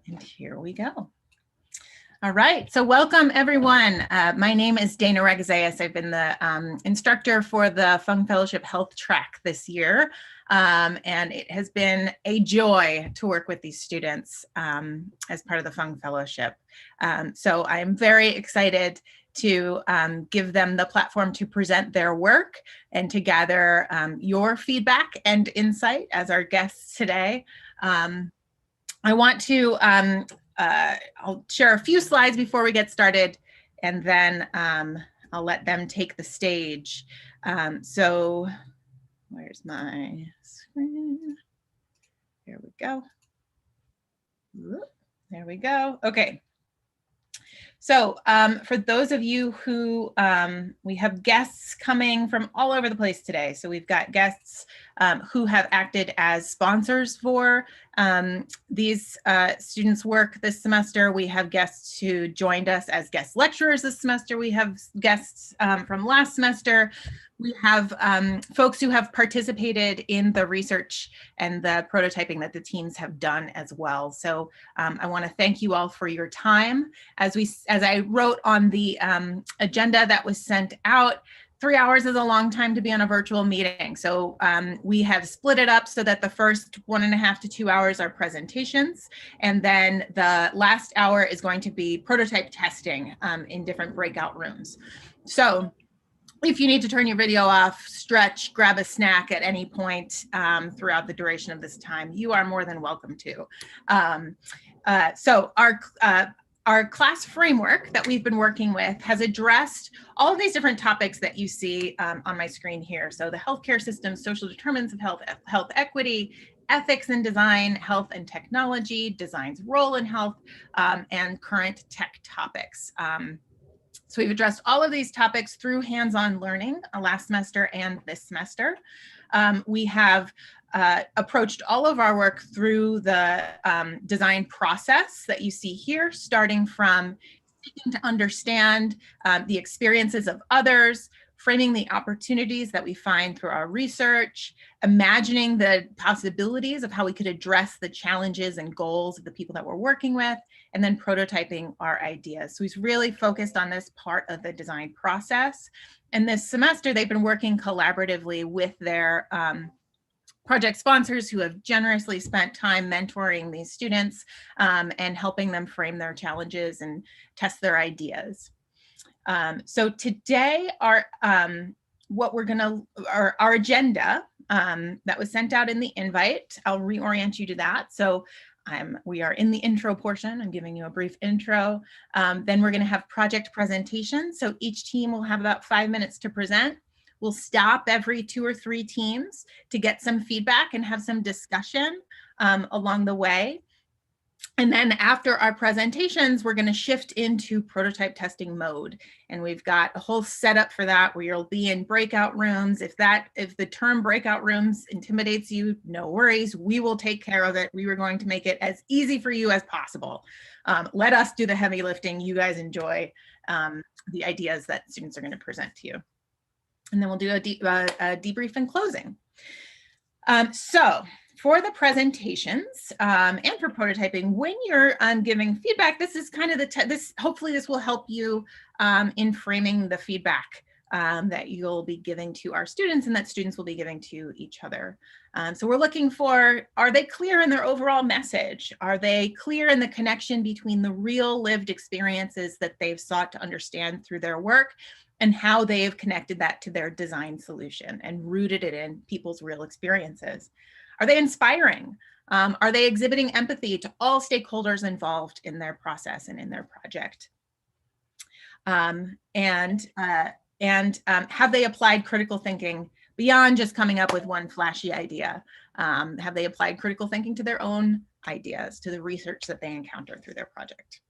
And here we go. All right, so welcome everyone. My name is Dana Regazeas. I've been the instructor for the Fung Fellowship Health Track this year. And it has been a joy to work with these students as part of the Fung Fellowship. So I'm very excited to give them the platform to present their work and to gather your feedback and insight as our guests today. I want to, I'll share a few slides before we get started, and then I'll let them take the stage. So where's my screen? Here we go. There we go. Okay. So for those of you who, we have guests coming from all over the place today. So we've got guests who have acted as sponsors for these students' work this semester. We have guests who joined us as guest lecturers this semester. We have guests from last semester. We have folks who have participated in the research and the prototyping that the teams have done as well. So I want to thank you all for your time. As I wrote on the agenda that was sent out, 3 hours is a long time to be on a virtual meeting. So we have split it up so that the first 1.5 to 2 hours are presentations. And then the last hour is going to be prototype testing in different breakout rooms. So if you need to turn your video off, stretch, grab a snack at any point throughout the duration of this time, you are more than welcome to. So our class framework that we've been working with has addressed all of these different topics that you see on my screen here. So the healthcare system, social determinants of health, health equity, ethics and design, health and technology, design's role in health, and current tech topics. So we've addressed all of these topics through hands-on learning last semester and this semester. We have approached all of our work through the design process that you see here, starting from seeking to understand the experiences of others, framing the opportunities that we find through our research, imagining the possibilities of how we could address the challenges and goals of the people that we're working with, and then prototyping our ideas. So he's really focused on this part of the design process. And this semester, they've been working collaboratively with their project sponsors who have generously spent time mentoring these students and helping them frame their challenges and test their ideas. So today, our agenda that was sent out in the invite, I'll reorient you to that. So we are in the intro portion. I'm giving you a brief intro. Then we're going to have project presentations. So each team will have about 5 minutes to present. We'll stop every 2 or 3 teams to get some feedback and have some discussion along the way. And then after our presentations, we're going to shift into prototype testing mode. And we've got a whole setup for that where you'll be in breakout rooms. If the term breakout rooms intimidates you, no worries, we will take care of it. We were going to make it as easy for you as possible. Let us do the heavy lifting. You guys enjoy the ideas that students are going to present to you. And then we'll do a debrief and closing. So for the presentations and for prototyping, when you're giving feedback, this is kind of hopefully this will help you in framing the feedback that you'll be giving to our students and that students will be giving to each other. So we're looking for, are they clear in their overall message? Are they clear in the connection between the real lived experiences that they've sought to understand through their work and how they have connected that to their design solution and rooted it in people's real experiences? Are they inspiring? Are they exhibiting empathy to all stakeholders involved in their process and in their project? And have they applied critical thinking beyond just coming up with one flashy idea? Have they applied critical thinking to their own ideas, to the research that they encounter through their project?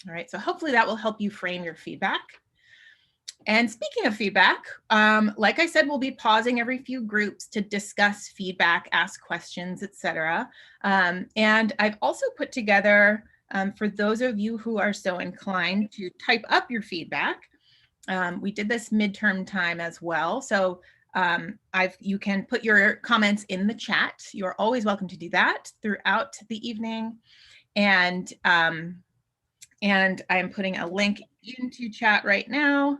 All right, so hopefully that will help you frame your feedback. And speaking of feedback, like I said, we'll be pausing every few groups to discuss feedback, ask questions, etc. And I've also put together, for those of you who are so inclined to type up your feedback, we did this midterm time as well. So you can put your comments in the chat. You're always welcome to do that throughout the evening. And I'm putting a link into chat right now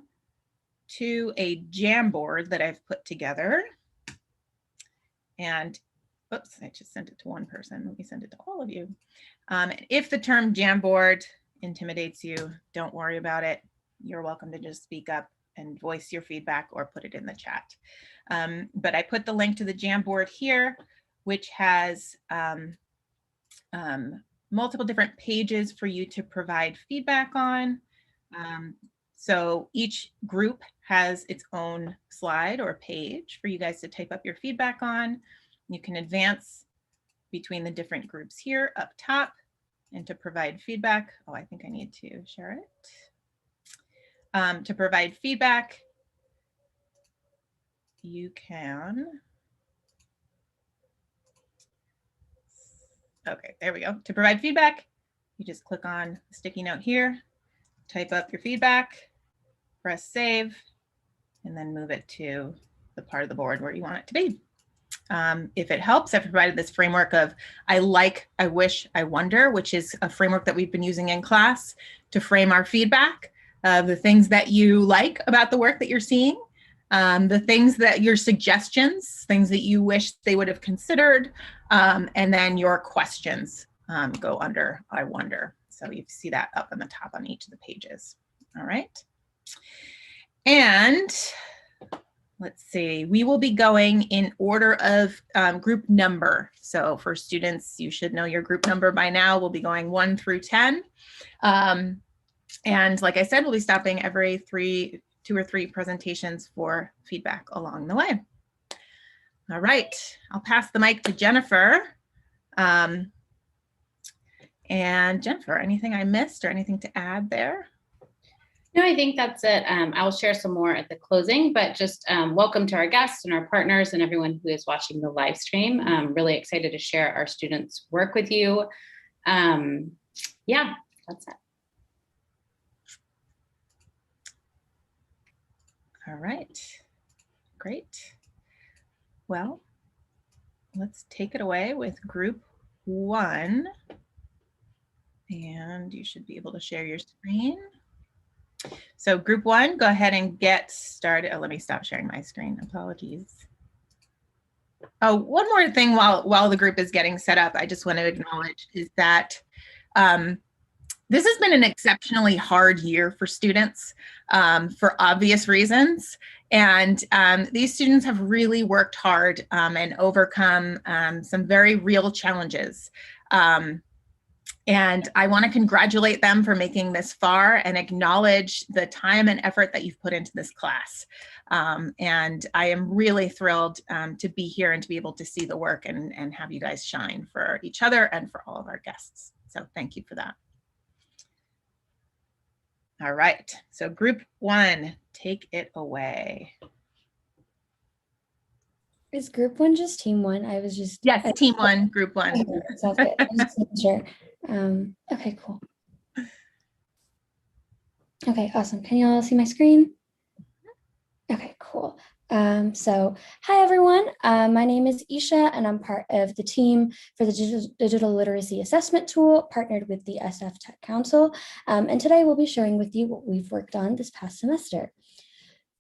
to a Jamboard that I've put together. And oops, I just sent it to one person. Let me send it to all of you. If the term Jamboard intimidates you, don't worry about it. You're welcome to just speak up and voice your feedback or put it in the chat. But I put the link to the Jamboard here, which has multiple different pages for you to provide feedback on. So each group has its own slide or page for you guys to type up your feedback on. You can advance between the different groups here up top and to provide feedback. Oh, I think I need to share it. To provide feedback, you can. Okay, there we go. To provide feedback, you just click on the sticky note here, type up your feedback, press save, and then move it to the part of the board where you want it to be. If it helps, I've provided this framework of I like, I wish, I wonder, which is a framework that we've been using in class to frame our feedback of the things that you like about the work that you're seeing, the things that your suggestions, things that you wish they would have considered, and then your questions go under I wonder. So you see that up on the top on each of the pages. All right. And let's see, we will be going in order of group number. So for students, you should know your group number by now. We'll be going 1 through 10. And like I said, we'll be stopping every 2 or 3 presentations for feedback along the way. All right, I'll pass the mic to Jennifer. And Jennifer, anything I missed or anything to add there? No, I think that's it. I'll share some more at the closing, but just welcome to our guests and our partners and everyone who is watching the live stream. I'm really excited to share our students' work with you. Yeah, that's it. All right, great. Well, let's take it away with group 1. And you should be able to share your screen. So group 1, go ahead and get started. Oh, let me stop sharing my screen. Apologies. Oh, one more thing while the group is getting set up, I just want to acknowledge is that this has been an exceptionally hard year for students for obvious reasons. And these students have really worked hard and overcome some very real challenges. And I want to congratulate them for making this far and acknowledge the time and effort that you've put into this class. And I am really thrilled to be here and to be able to see the work and have you guys shine for each other and for all of our guests. So thank you for that. All right, so group 1, take it away. Is group 1 just team 1? I was just. Yes, team 1, group 1. Okay, sounds good. I was just making sure. Okay, cool. Okay, awesome. Can you all see my screen? Okay, cool. So hi everyone, my name is Isha and I'm part of the team for the Digital Literacy Assessment Tool partnered with the SF Tech Council. And today we'll be sharing with you what we've worked on this past semester.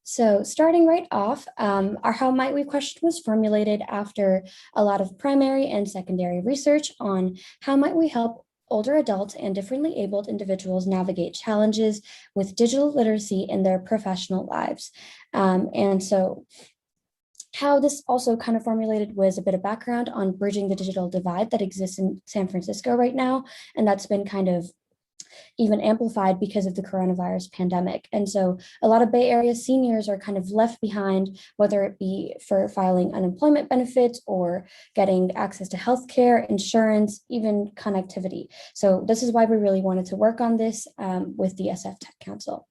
So starting right off, our How Might We question was formulated after a lot of primary and secondary research on how might we help older adults and differently abled individuals navigate challenges with digital literacy in their professional lives. And so how this also kind of formulated was a bit of background on bridging the digital divide that exists in San Francisco right now. And that's been kind of even amplified because of the coronavirus pandemic. And so a lot of Bay Area seniors are kind of left behind, whether it be for filing unemployment benefits or getting access to healthcare, insurance, even connectivity. So this is why we really wanted to work on this with the SF Tech Council.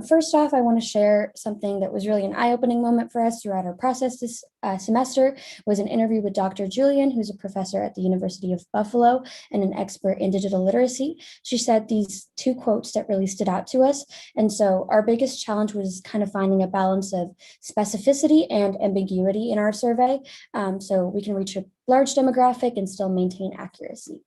First off, I want to share something that was really an eye-opening moment for us throughout our process this semester. Was an interview with Dr. Julian, who's a professor at the University of Buffalo and an expert in digital literacy. She said these two quotes that really stood out to us. And so our biggest challenge was kind of finding a balance of specificity and ambiguity in our survey, so we can reach a large demographic and still maintain accuracy.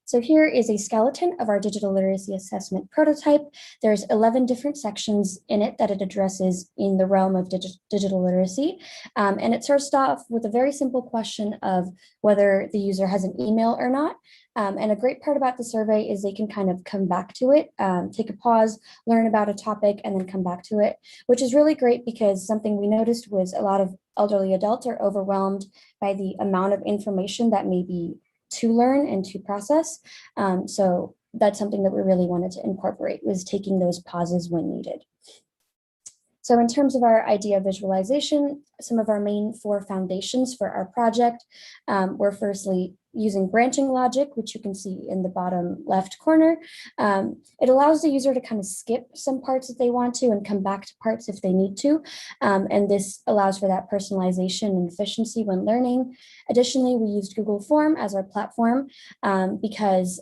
So here is a skeleton of our digital literacy assessment prototype. There's 11 different sections in it that it addresses in the realm of digital literacy. And it starts off with a very simple question of whether the user has an email or not. And a great part about the survey is they can kind of come back to it, take a pause, learn about a topic, and then come back to it, which is really great because something we noticed was a lot of elderly adults are overwhelmed by the amount of information that may be to learn and to process. So that's something that we really wanted to incorporate, was taking those pauses when needed. So in terms of our idea visualization, some of our main 4 foundations for our project were firstly using branching logic, which you can see in the bottom left corner. It allows the user to kind of skip some parts if they want to and come back to parts if they need to. And this allows for that personalization and efficiency when learning. Additionally, we used Google Form as our platform because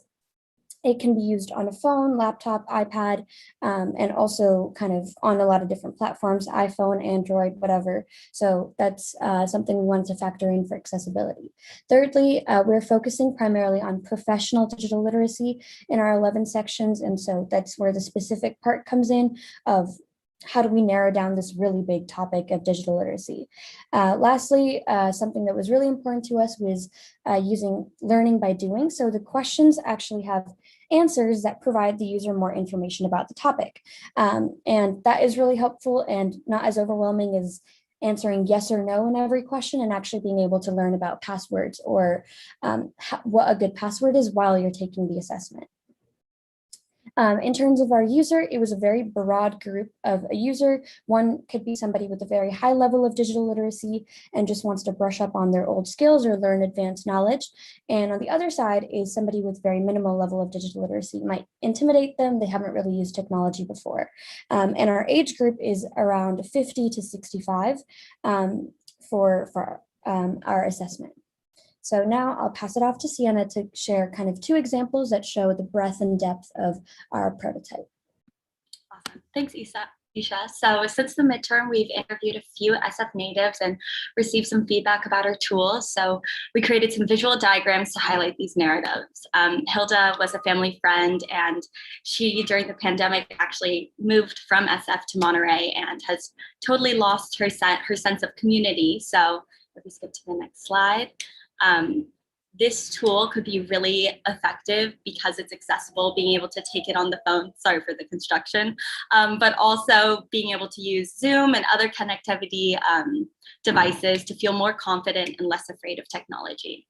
it can be used on a phone, laptop, iPad, and also kind of on a lot of different platforms, iPhone, Android, whatever. So that's something we wanted to factor in for accessibility. Thirdly, we're focusing primarily on professional digital literacy in our 11 sections. And so that's where the specific part comes in of how do we narrow down this really big topic of digital literacy? Lastly, something that was really important to us was using learning by doing. So the questions actually have answers that provide the user more information about the topic. And that is really helpful and not as overwhelming as answering yes or no in every question, and actually being able to learn about passwords or what a good password is while you're taking the assessment. In terms of our user, it was a very broad group of a user. One could be somebody with a very high level of digital literacy and just wants to brush up on their old skills or learn advanced knowledge. And on the other side is somebody with very minimal level of digital literacy. It might intimidate them. They haven't really used technology before. And our age group is around 50 to 65 for our assessment. So now I'll pass it off to Sienna to share kind of 2 examples that show the breadth and depth of our prototype. Awesome. Thanks, Isha. So since the midterm, we've interviewed a few SF natives and received some feedback about our tools. So we created some visual diagrams to highlight these narratives. Hilda was a family friend, and she, during the pandemic, actually moved from SF to Monterey and has totally lost her sense of community. So if we skip to the next slide. This tool could be really effective because it's accessible, being able to take it on the phone, sorry for the construction, but also being able to use Zoom and other connectivity devices to feel more confident and less afraid of technology.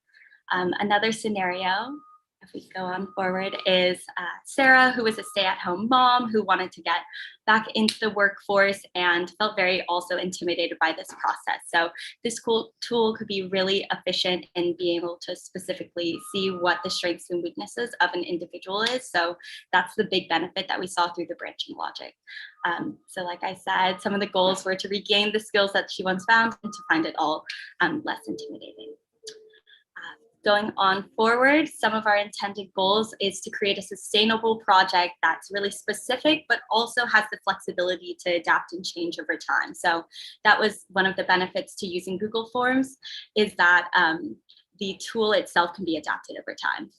Another scenario, if we go on forward, is Sarah, who was a stay-at-home mom who wanted to get back into the workforce and felt very also intimidated by this process. So this cool tool could be really efficient in being able to specifically see what the strengths and weaknesses of an individual is. So that's the big benefit that we saw through the branching logic. So like I said, some of the goals were to regain the skills that she once found and to find it all less intimidating. Going on forward, some of our intended goals is to create a sustainable project that's really specific, but also has the flexibility to adapt and change over time. So that was one of the benefits to using Google Forms, is that the tool itself can be adapted over time.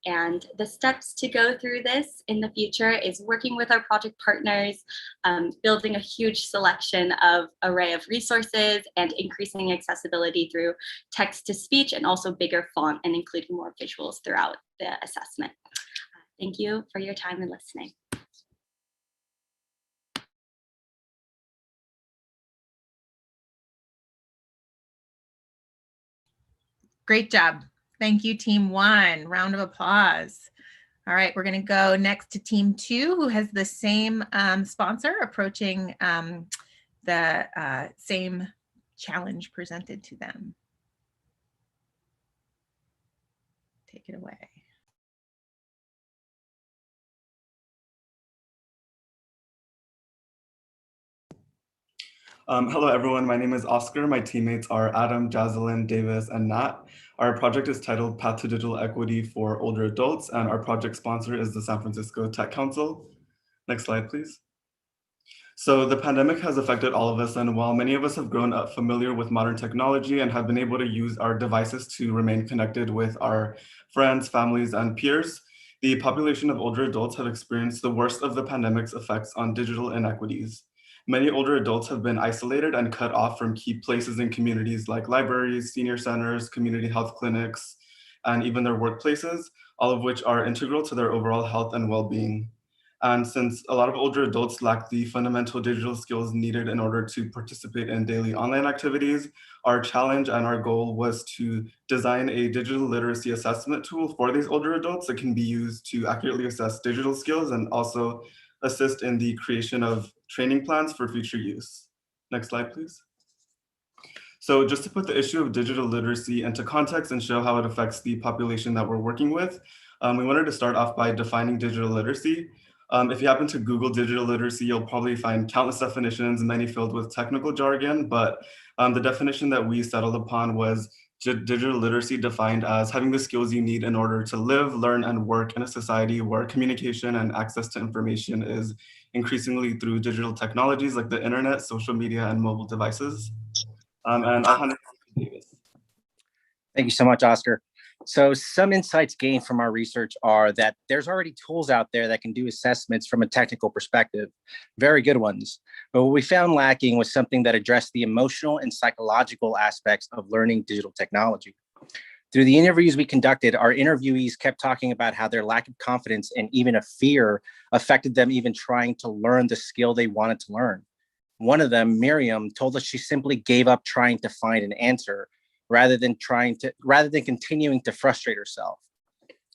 And the steps to go through this in the future is working with our project partners, building a huge selection of array of resources, and increasing accessibility through text to speech and also bigger font and including more visuals throughout the assessment. Thank you for your time and listening. Great job. Thank you, Team 1. Round of applause. All right, we're going to go next to Team 2, who has the same sponsor approaching the same challenge presented to them. Take it away. Hello, everyone. My name is Oscar. My teammates are Adam, Jazelyn, Davis, and Nat. Our project is titled Path to Digital Equity for Older Adults, and our project sponsor is the San Francisco Tech Council. Next slide, please. So the pandemic has affected all of us, and while many of us have grown up familiar with modern technology and have been able to use our devices to remain connected with our friends, families, and peers, the population of older adults have experienced the worst of the pandemic's effects on digital inequities. Many older adults have been isolated and cut off from key places in communities like libraries, senior centers, community health clinics, and even their workplaces, all of which are integral to their overall health and well-being. And since a lot of older adults lack the fundamental digital skills needed in order to participate in daily online activities, our challenge and our goal was to design a digital literacy assessment tool for these older adults that can be used to accurately assess digital skills and also assist in the creation of training plans for future use. Next slide, please. So just to put the issue of digital literacy into context and show how it affects the population that we're working with, we wanted to start off by defining digital literacy. If you happen to Google digital literacy, you'll probably find countless definitions, many filled with technical jargon, but the definition that we settled upon was digital literacy defined as having the skills you need in order to live, learn, and work in a society where communication and access to information is increasingly through digital technologies like the internet, social media, and mobile devices. And I'll hand it to Davis. Thank you so much, Oscar. So some insights gained from our research are that there's already tools out there that can do assessments from a technical perspective, very good ones. But what we found lacking was something that addressed the emotional and psychological aspects of learning digital technology. Through the interviews we conducted, our interviewees kept talking about how their lack of confidence and even a fear affected them even trying to learn the skill they wanted to learn. One of them, Miriam, told us she simply gave up trying to find an answer rather than continuing to frustrate herself.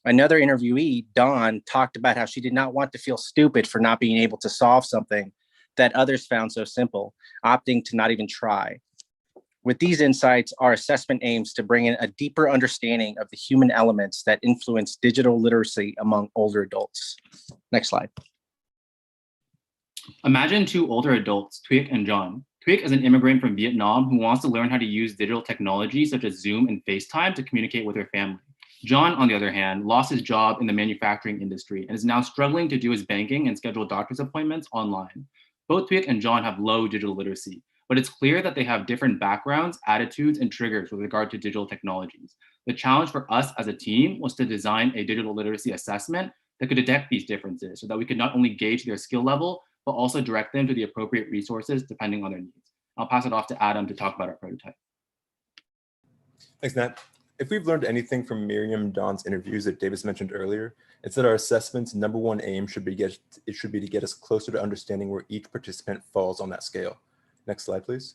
Another interviewee, Dawn, talked about how she did not want to feel stupid for not being able to solve something that others found so simple, opting to not even try. With these insights, our assessment aims to bring in a deeper understanding of the human elements that influence digital literacy among older adults. Next slide. Imagine two older adults, Thuy and John. Thuy is an immigrant from Vietnam who wants to learn how to use digital technology such as Zoom and FaceTime to communicate with her family. John, on the other hand, lost his job in the manufacturing industry and is now struggling to do his banking and schedule doctor's appointments online. Both Thuy and John have low digital literacy, but it's clear that they have different backgrounds, attitudes, and triggers with regard to digital technologies. The challenge for us as a team was to design a digital literacy assessment that could detect these differences so that we could not only gauge their skill level, but also direct them to the appropriate resources depending on their needs. I'll pass it off to Adam to talk about our prototype. Thanks, Nat. If we've learned anything from Miriam and Dawn's interviews that Davis mentioned earlier, it's that our assessment's number one aim should be to get us closer to understanding where each participant falls on that scale. Next slide, please.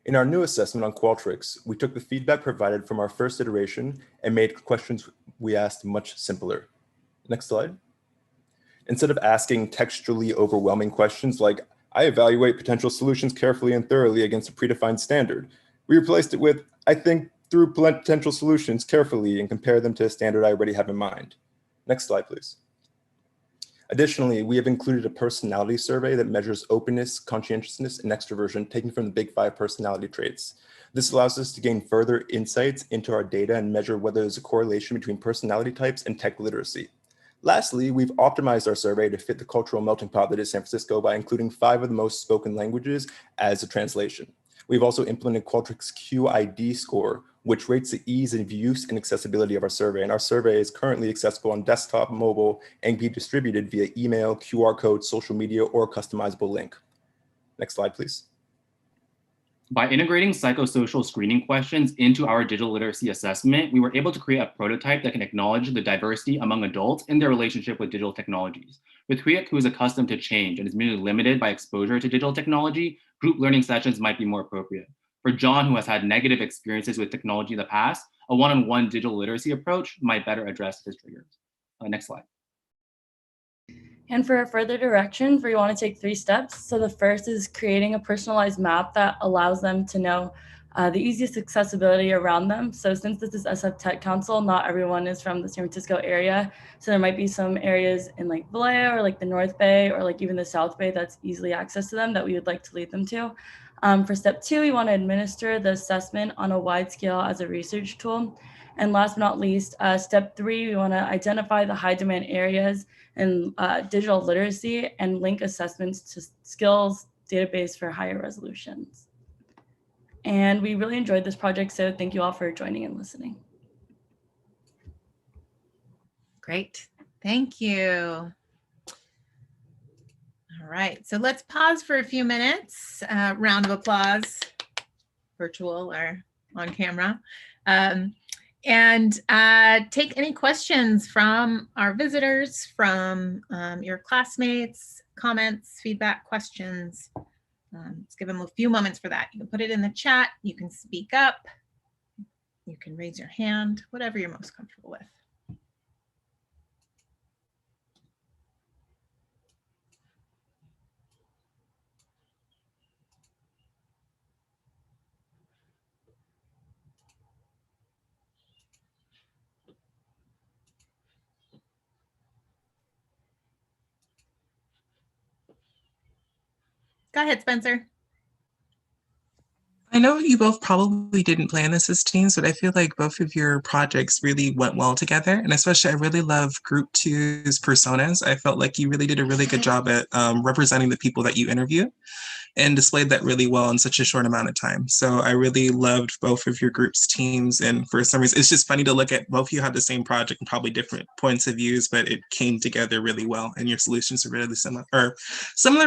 In our new assessment on Qualtrics, we took the feedback provided from our first iteration and made questions we asked much simpler. Next slide. Instead of asking textually overwhelming questions like, I evaluate potential solutions carefully and thoroughly against a predefined standard, we replaced it with, I think through potential solutions carefully and compare them to a standard I already have in mind. Next slide, please. Additionally, we have included a personality survey that measures openness, conscientiousness, and extroversion taken from the Big 5 personality traits. This allows us to gain further insights into our data and measure whether there's a correlation between personality types and tech literacy. Lastly, we've optimized our survey to fit the cultural melting pot that is San Francisco by including 5 of the most spoken languages as a translation. We've also implemented Qualtrics QID score, which rates the ease of use and accessibility of our survey. And our survey is currently accessible on desktop, mobile, and can be distributed via email, QR code, social media, or a customizable link. Next slide, please. By integrating psychosocial screening questions into our digital literacy assessment, we were able to create a prototype that can acknowledge the diversity among adults in their relationship with digital technologies. With Thuy, who is accustomed to change and is merely limited by exposure to digital technology, group learning sessions might be more appropriate. For John, who has had negative experiences with technology in the past, a one-on-one digital literacy approach might better address his triggers. Next slide. And for further directions, we want to take 3 steps. So the first is creating a personalized map that allows them to know the easiest accessibility around them. So since this is SF Tech Council, not everyone is from the San Francisco area. So there might be some areas in like Vallejo or like the North Bay or like even the South Bay that's easily access to them that we would like to lead them to. For step 2, we want to administer the assessment on a wide scale as a research tool. And last but not least, step 3, we want to identify the high demand areas in digital literacy and link assessments to skills database for higher resolutions. And we really enjoyed this project, so thank you all for joining and listening. Great, thank you. All right, so let's pause for a few minutes. Round of applause, virtual or on camera. And take any questions from our visitors, from your classmates, comments, feedback, questions. Let's give them a few moments for that. You can put it in the chat, you can speak up, you can raise your hand, whatever you're most comfortable with. Go ahead, Spencer. I know you both probably didn't plan this as teams, but I feel like both of your projects really went well together. And especially, I really love Group 2's personas. I felt like you really did a really good job at representing the people that you interview and displayed that really well in such a short amount of time. So I really loved both of your group's teams. And for some reason, it's just funny to look at both of you had the same project and probably different points of views, but it came together really well. And your solutions are really similar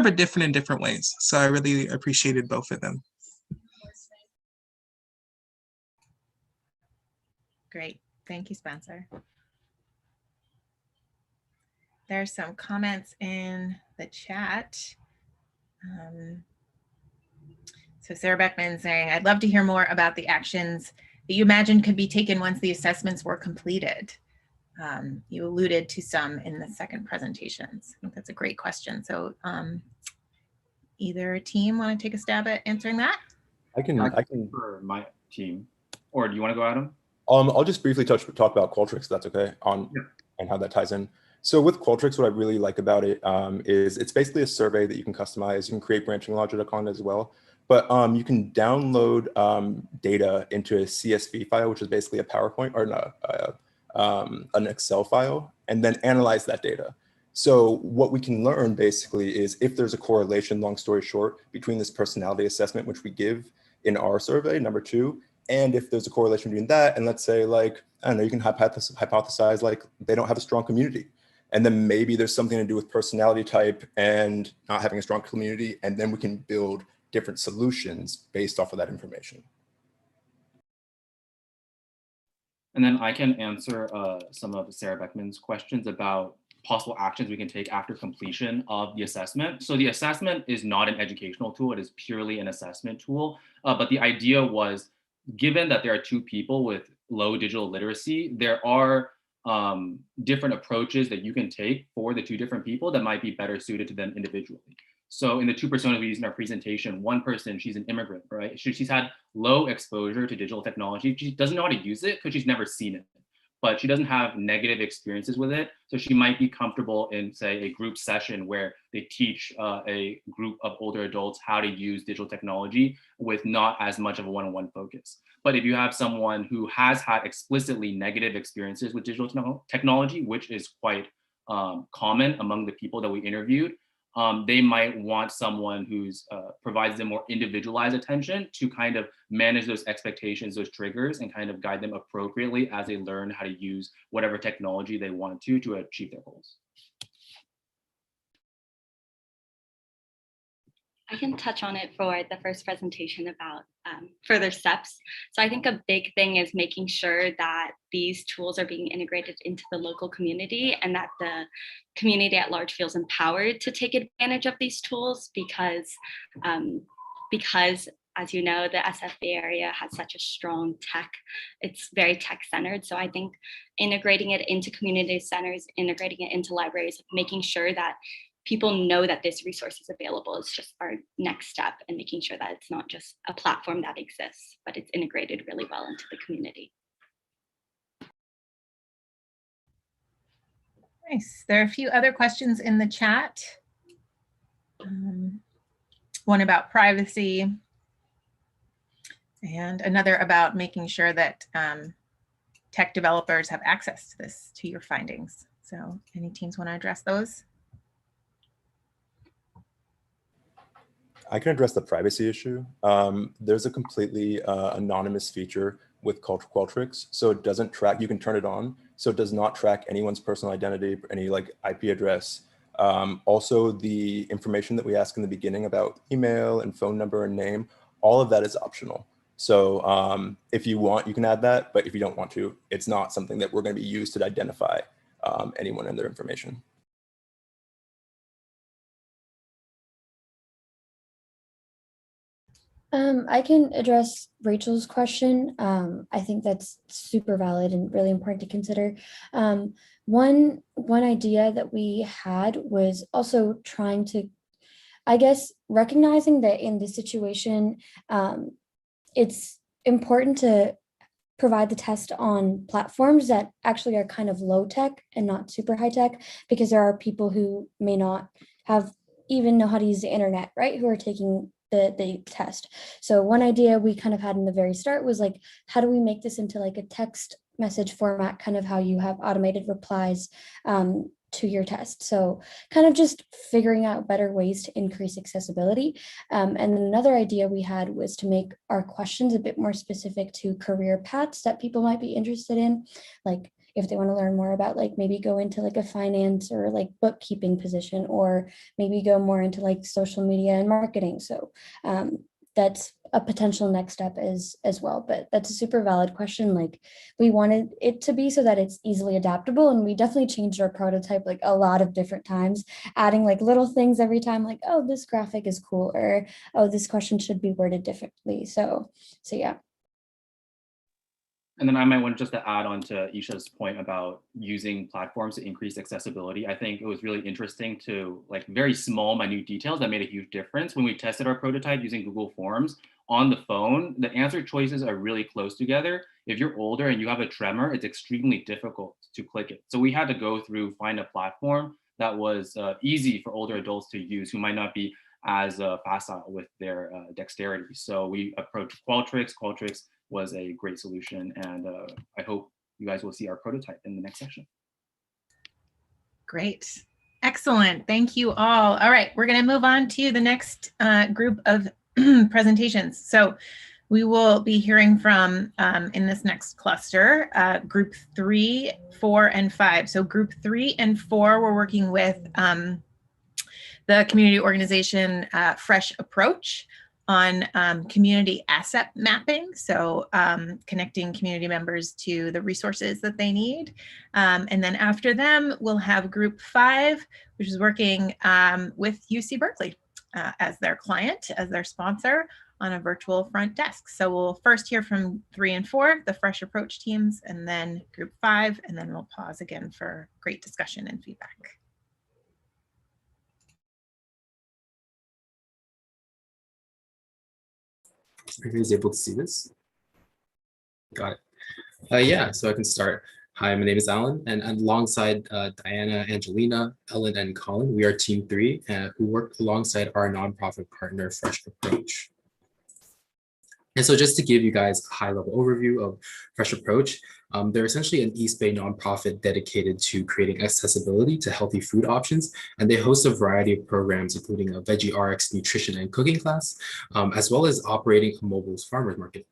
but different in different ways. So I really appreciated both of them. Great. Thank you, Spencer. There's some comments in the chat. So Sarah Beckman saying, I'd love to hear more about the actions that you imagine could be taken once the assessments were completed. You alluded to some in the second presentations. I think that's a great question. So either team want to take a stab at answering that? I can for my team. Or do you want to go, Adam? I'll just briefly talk about Qualtrics, if that's okay, and how that ties in. So with Qualtrics, what I really like about it is it's basically a survey that you can customize. You can create branching logic on it as well. But you can download data into a CSV file, which is basically a PowerPoint or an Excel file, and then analyze that data. So what we can learn basically is if there's a correlation, long story short, between this personality assessment, which we give in our survey, number 2, and if there's a correlation between that and let's say like, I don't know, you can hypothesize like they don't have a strong community. And then maybe there's something to do with personality type and not having a strong community. And then we can build different solutions based off of that information. And then I can answer some of Sarah Beckman's questions about possible actions we can take after completion of the assessment. So the assessment is not an educational tool, it is purely an assessment tool. But the idea was, given that there are 2 people with low digital literacy, there are different approaches that you can take for the 2 different people that might be better suited to them individually. So in the 2 personas we use in our presentation, one person, she's an immigrant, right? She's had low exposure to digital technology. She doesn't know how to use it because she's never seen it, but she doesn't have negative experiences with it. So she might be comfortable in, say, a group session where they teach a group of older adults how to use digital technology with not as much of a one-on-one focus. But if you have someone who has had explicitly negative experiences with digital technology, which is quite common among the people that we interviewed, they might want someone who's provides them more individualized attention to kind of manage those expectations, those triggers, and kind of guide them appropriately as they learn how to use whatever technology they want to achieve their goals. I can touch on it for the first presentation about further steps. So I think a big thing is making sure that these tools are being integrated into the local community and that the community at large feels empowered to take advantage of these tools because as you know, the SF Bay area has such a strong tech, it's very tech centered. So I think integrating it into community centers, integrating it into libraries, making sure that people know that this resource is available is just our next step, and making sure that it's not just a platform that exists, but it's integrated really well into the community. Nice. There are a few other questions in the chat. One about privacy and another about making sure that tech developers have access to this, to your findings. So any teams want to address those? I can address the privacy issue. There's a completely anonymous feature with Qualtrics, so it doesn't track, you can turn it on, so it does not track anyone's personal identity, any like IP address. Also, the information that we ask in the beginning about email and phone number and name, all of that is optional. So if you want, you can add that, but if you don't want to, it's not something that we're going to be used to identify anyone and their information. I can address Rachel's question. I think that's super valid and really important to consider. One idea that we had was also trying to, I guess, recognizing that in this situation, it's important to provide the test on platforms that actually are kind of low tech and not super high tech, because there are people who may not have even know how to use the internet, right? Who are taking the test. So one idea we kind of had in the very start was like, how do we make this into like a text message format, kind of how you have automated replies to your test. So kind of just figuring out better ways to increase accessibility. And then another idea we had was to make our questions a bit more specific to career paths that people might be interested in. Like if they want to learn more about like maybe go into like a finance or like bookkeeping position, or maybe go more into like social media and marketing. So that's a potential next step as well. But that's a super valid question. Like we wanted it to be so that it's easily adaptable, and we definitely changed our prototype like a lot of different times, adding like little things every time, like, oh, this graphic is cool, or oh, this question should be worded differently. So yeah. And then I might want just to add on to Isha's point about using platforms to increase accessibility. I think it was really interesting to like very small, minute details that made a huge difference. When we tested our prototype using Google Forms on the phone, the answer choices are really close together. If you're older and you have a tremor, it's extremely difficult to click it. So we had to go through, find a platform that was easy for older adults to use who might not be as facile with their dexterity. So we approached Qualtrics. Qualtrics was a great solution, and I hope you guys will see our prototype in the next session. Great. Excellent. Thank you all. All right, we're going to move on to the next group of presentations. So we will be hearing from, in this next cluster, group 3, 4, and 5. So group 3 and 4, we're working with the community organization Fresh Approach on community asset mapping. So connecting community members to the resources that they need. And then after them, we'll have group 5, which is working with UC Berkeley as their client, as their sponsor on a virtual front desk. So we'll first hear from 3 and 4, the Fresh Approach teams, and then group 5, and then we'll pause again for great discussion and feedback. Everybody's able to see this? Got it. Yeah, so I can start. Hi, my name is Alan, and alongside Diana, Angelina, Ellen, and Colin, we are Team 3, who work alongside our nonprofit partner, Fresh Approach. And so just to give you guys a high-level overview of Fresh Approach, they're essentially an East Bay nonprofit dedicated to creating accessibility to healthy food options. And they host a variety of programs, including a Veggie RX nutrition and cooking class, as well as operating a mobile farmers market.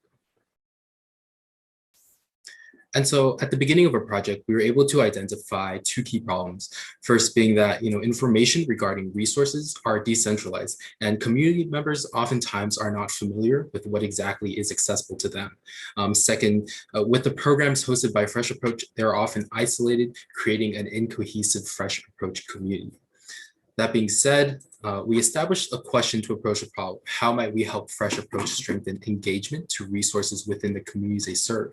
And so at the beginning of our project, we were able to identify 2 key problems. First being that, information regarding resources are decentralized, and community members oftentimes are not familiar with what exactly is accessible to them. Second, with the programs hosted by Fresh Approach, they're often isolated, creating an incohesive Fresh Approach community. That being said, we established a question to approach the problem. How might we help Fresh Approach strengthen engagement to resources within the communities they serve?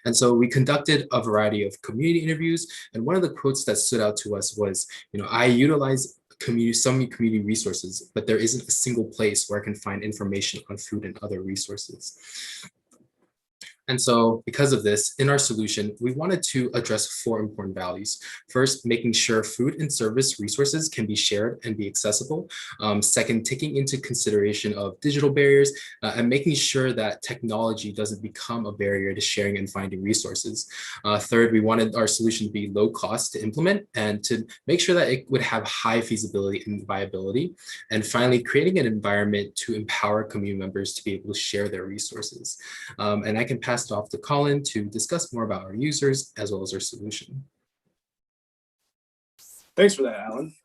And so we conducted a variety of community interviews. And one of the quotes that stood out to us was, I utilize some community resources, but there isn't a single place where I can find information on food and other resources. And so because of this, in our solution, we wanted to address 4 important values. First, making sure food and service resources can be shared and be accessible. Second, taking into consideration of digital barriers and making sure that technology doesn't become a barrier to sharing and finding resources. Third, we wanted our solution to be low cost to implement and to make sure that it would have high feasibility and viability. And finally, creating an environment to empower community members to be able to share their resources. And I can pass it off to Colin to discuss more about our users as well as our solution. Thanks for that, Alan.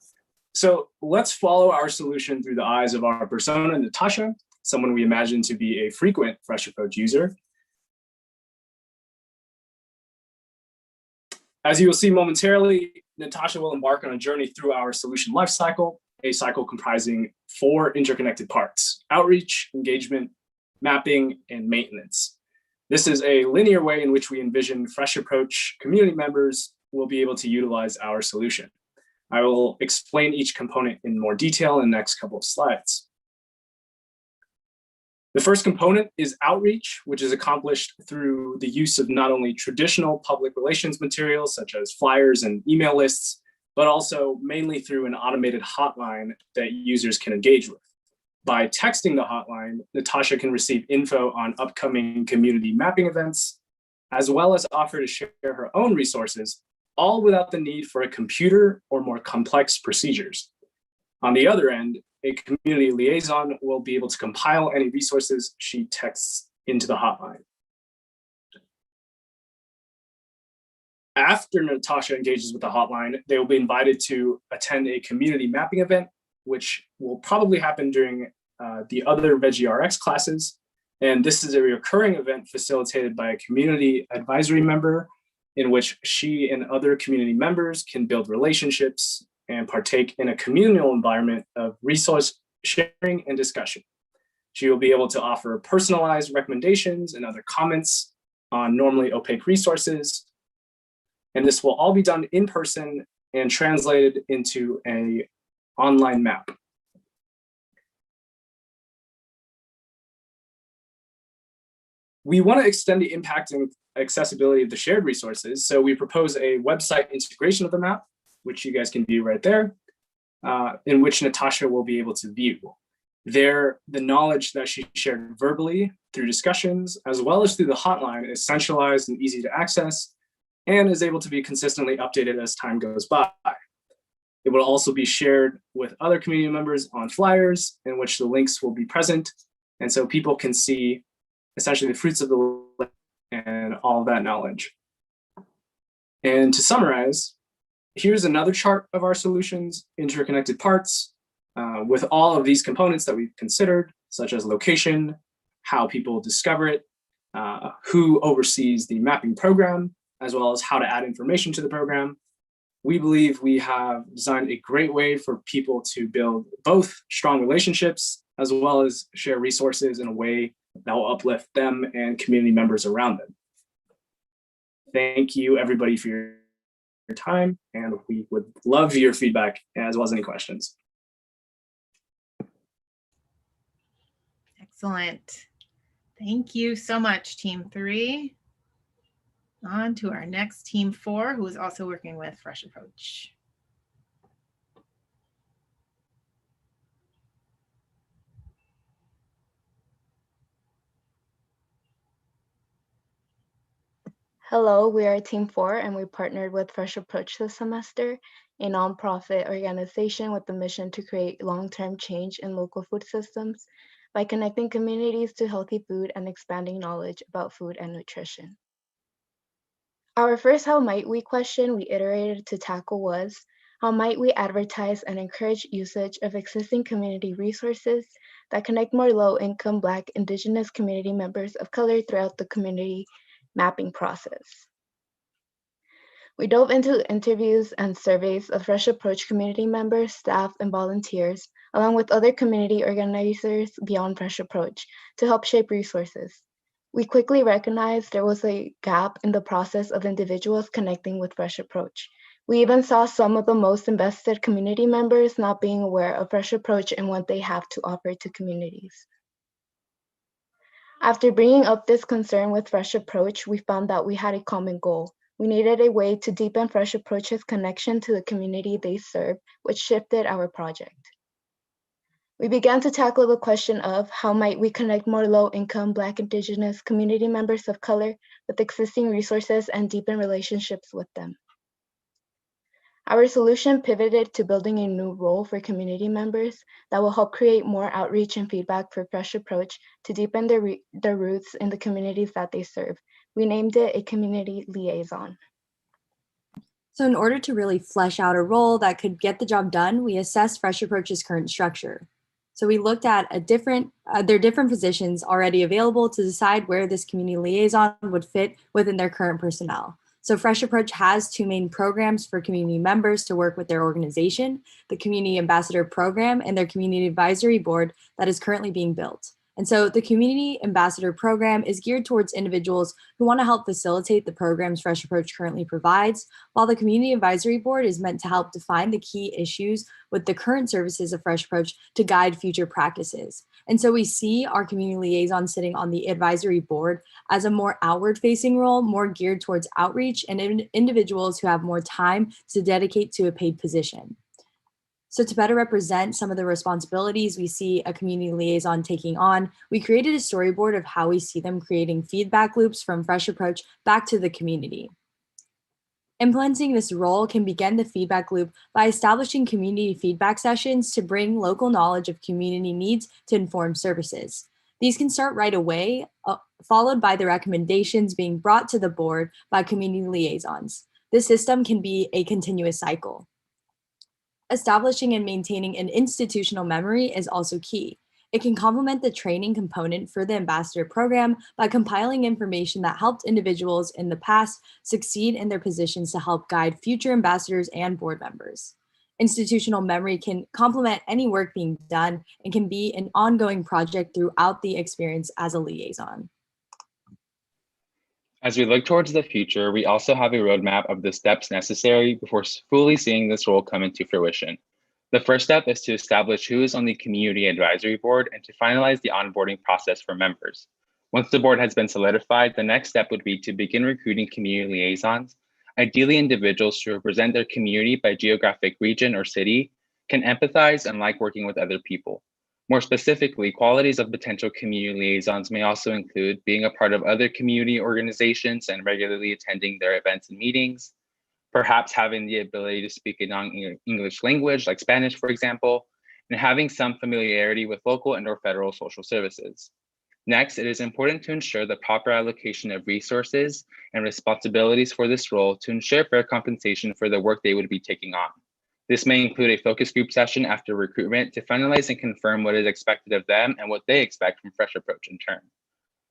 So let's follow our solution through the eyes of our persona, Natasha, someone we imagine to be a frequent Fresh Approach user. As you will see momentarily, Natasha will embark on a journey through our solution lifecycle, a cycle comprising 4 interconnected parts: outreach, engagement, mapping, and maintenance. This is a linear way in which we envision Fresh Approach community members will be able to utilize our solution. I will explain each component in more detail in the next couple of slides. The first component is outreach, which is accomplished through the use of not only traditional public relations materials such as flyers and email lists, but also mainly through an automated hotline that users can engage with. By texting the hotline, Natasha can receive info on upcoming community mapping events, as well as offer to share her own resources, all without the need for a computer or more complex procedures. On the other end, a community liaison will be able to compile any resources she texts into the hotline. After Natasha engages with the hotline, they will be invited to attend a community mapping event, which will probably happen during the other VeggieRx classes. And this is a recurring event facilitated by a community advisory member in which she and other community members can build relationships and partake in a communal environment of resource sharing and discussion. She will be able to offer personalized recommendations and other comments on normally opaque resources. And this will all be done in person and translated into an online map. We want to extend the impact and accessibility of the shared resources. So we propose a website integration of the map, which you guys can view right there, in which Natasha will be able to view. There, the knowledge that she shared verbally through discussions, as well as through the hotline, is centralized and easy to access, and is able to be consistently updated as time goes by. It will also be shared with other community members on flyers, in which the links will be present, and so people can see essentially the fruits of the labor and all of that knowledge. And to summarize, here's another chart of our solution's interconnected parts with all of these components that we've considered, such as location, how people discover it, who oversees the mapping program, as well as how to add information to the program. We believe we have designed a great way for people to build both strong relationships as well as share resources in a way that will uplift them and community members around them. Thank you, everybody, for your time, and we would love your feedback as well as any questions. Excellent. Thank you so much, Team 3. On to our next Team 4, who is also working with Fresh Approach. Hello, we are Team 4, and we partnered with Fresh Approach this semester, a nonprofit organization with the mission to create long-term change in local food systems by connecting communities to healthy food and expanding knowledge about food and nutrition. Our first how might we question we iterated to tackle was, how might we advertise and encourage usage of existing community resources that connect more low-income Black, Indigenous community members of color throughout the community mapping process. We dove into interviews and surveys of Fresh Approach community members, staff, and volunteers, along with other community organizers beyond Fresh Approach to help shape resources. We quickly recognized there was a gap in the process of individuals connecting with Fresh Approach. We even saw some of the most invested community members not being aware of Fresh Approach and what they have to offer to communities. After bringing up this concern with Fresh Approach, we found that we had a common goal. We needed a way to deepen Fresh Approach's connection to the community they serve, which shifted our project. We began to tackle the question of how might we connect more low-income Black, Indigenous community members of color with existing resources and deepen relationships with them. Our solution pivoted to building a new role for community members that will help create more outreach and feedback for Fresh Approach to deepen their roots in the communities that they serve. We named it a community liaison. So in order to really flesh out a role that could get the job done, we assessed Fresh Approach's current structure. So we looked at their different positions already available to decide where this community liaison would fit within their current personnel. So Fresh Approach has two main programs for community members to work with their organization, the Community Ambassador Program and their Community Advisory Board that is currently being built. And so the Community Ambassador Program is geared towards individuals who want to help facilitate the programs Fresh Approach currently provides, while the Community Advisory Board is meant to help define the key issues with the current services of Fresh Approach to guide future practices. And so we see our community liaison sitting on the advisory board as a more outward-facing role, more geared towards outreach and individuals who have more time to dedicate to a paid position. So to better represent some of the responsibilities we see a community liaison taking on, we created a storyboard of how we see them creating feedback loops from Fresh Approach back to the community. Implementing this role can begin the feedback loop by establishing community feedback sessions to bring local knowledge of community needs to inform services. These can start right away, followed by the recommendations being brought to the board by community liaisons. This system can be a continuous cycle. Establishing and maintaining an institutional memory is also key. It can complement the training component for the ambassador program by compiling information that helped individuals in the past succeed in their positions to help guide future ambassadors and board members. Institutional memory can complement any work being done and can be an ongoing project throughout the experience as a liaison. As we look towards the future, we also have a roadmap of the steps necessary before fully seeing this role come into fruition. The first step is to establish who is on the Community Advisory Board and to finalize the onboarding process for members. Once the board has been solidified, the next step would be to begin recruiting community liaisons, ideally individuals who represent their community by geographic region or city, can empathize and like working with other people. More specifically, qualities of potential community liaisons may also include being a part of other community organizations and regularly attending their events and meetings, perhaps having the ability to speak a non-English language like Spanish, for example, and having some familiarity with local and/or federal social services. Next, it is important to ensure the proper allocation of resources and responsibilities for this role to ensure fair compensation for the work they would be taking on. This may include a focus group session after recruitment to finalize and confirm what is expected of them and what they expect from Fresh Approach in turn.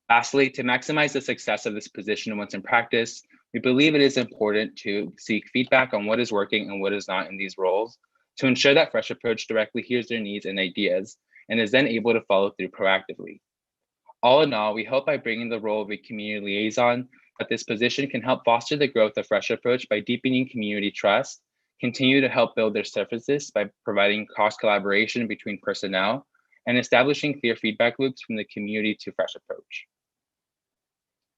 Lastly, to maximize the success of this position once in practice, we believe it is important to seek feedback on what is working and what is not in these roles to ensure that Fresh Approach directly hears their needs and ideas and is then able to follow through proactively. All in all, we hope by bringing the role of a community liaison that this position can help foster the growth of Fresh Approach by deepening community trust, continue to help build their services by providing cross collaboration between personnel, and establishing clear feedback loops from the community to Fresh Approach.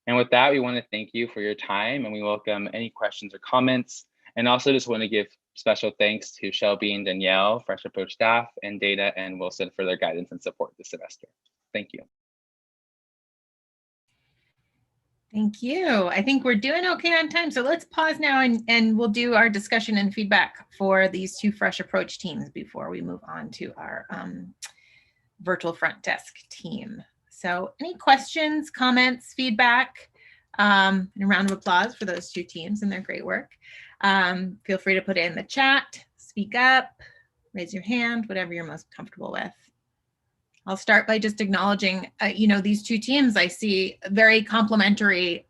And with that, we want to thank you for your time and we welcome any questions or comments. And also just want to give special thanks to Shelby and Danielle, Fresh Approach staff, and Dana and Wilson for their guidance and support this semester. Thank you. Thank you. I think we're doing okay on time. So let's pause now and we'll do our discussion and feedback for these two Fresh Approach teams before we move on to our virtual front desk team. So any questions, comments, feedback, and a round of applause for those two teams and their great work. Feel free to put it in the chat, speak up, raise your hand, whatever you're most comfortable with. I'll start by just acknowledging, these two teams, I see very complementary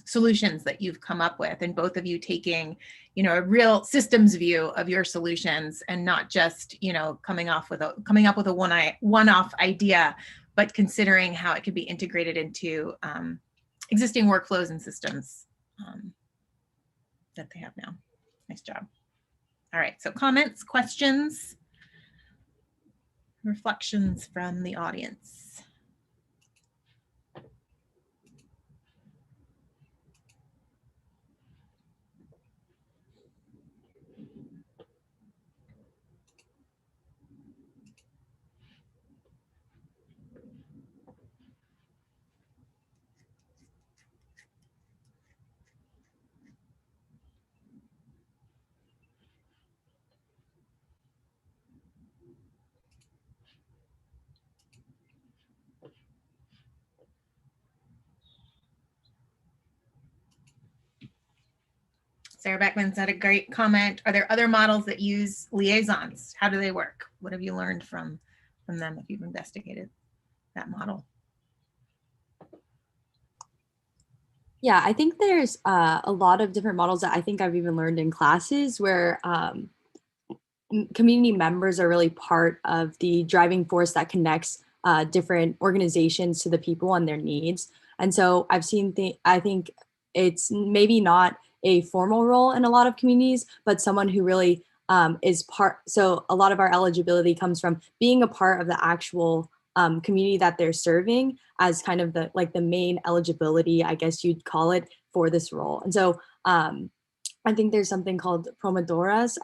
solutions that you've come up with, and both of you taking, a real systems view of your solutions and not just, coming up with a one-off idea, but considering how it could be integrated into existing workflows and systems that they have now. Nice job. All right, so comments, questions, reflections from the audience. Sarah Beckman's had a great comment. Are there other models that use liaisons? How do they work? What have you learned from them if you've investigated that model? Yeah, I think there's a lot of different models that I think I've even learned in classes where community members are really part of the driving force that connects different organizations to the people and their needs. And so I've seen, I think it's maybe not a formal role in a lot of communities, but someone who really is part. So a lot of our eligibility comes from being a part of the actual community that they're serving as kind of the main eligibility, I guess you'd call it, for this role. And so I think there's something called Pomodoras.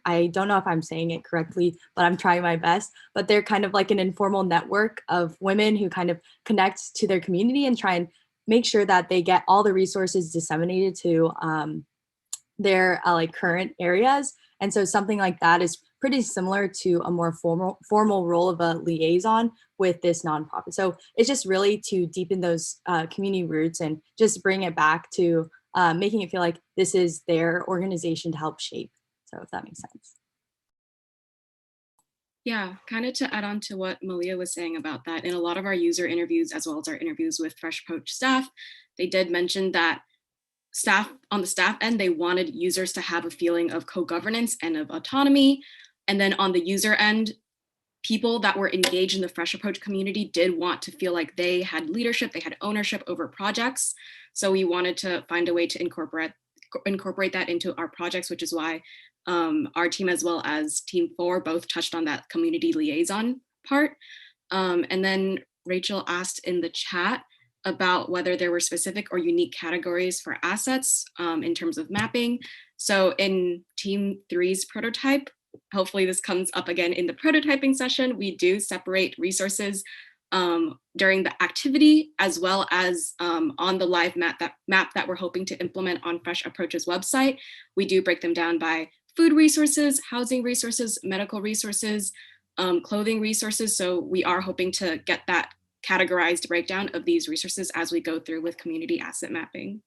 I don't know if I'm saying it correctly, but I'm trying my best. But they're kind of like an informal network of women who kind of connect to their community and try and make sure that they get all the resources disseminated to their current areas. And so something like that is pretty similar to a more formal role of a liaison with this nonprofit. So it's just really to deepen those community roots and just bring it back to making it feel like this is their organization to help shape. So if that makes sense. Yeah, kind of to add on to what Malia was saying about that, in a lot of our user interviews, as well as our interviews with Fresh Approach staff, they did mention that on the staff end, they wanted users to have a feeling of co-governance and of autonomy. And then on the user end, people that were engaged in the Fresh Approach community did want to feel like they had leadership, they had ownership over projects. So we wanted to find a way to incorporate that into our projects, which is why our team as well as Team 4 both touched on that community liaison part. And then Rachel asked in the chat about whether there were specific or unique categories for assets in terms of mapping. So in Team 3's prototype, hopefully this comes up again in the prototyping session, we do separate resources during the activity as well as on the live map that we're hoping to implement on Fresh Approach's website. We do break them down by food resources, housing resources, medical resources, clothing resources. So we are hoping to get that categorized breakdown of these resources as we go through with community asset mapping.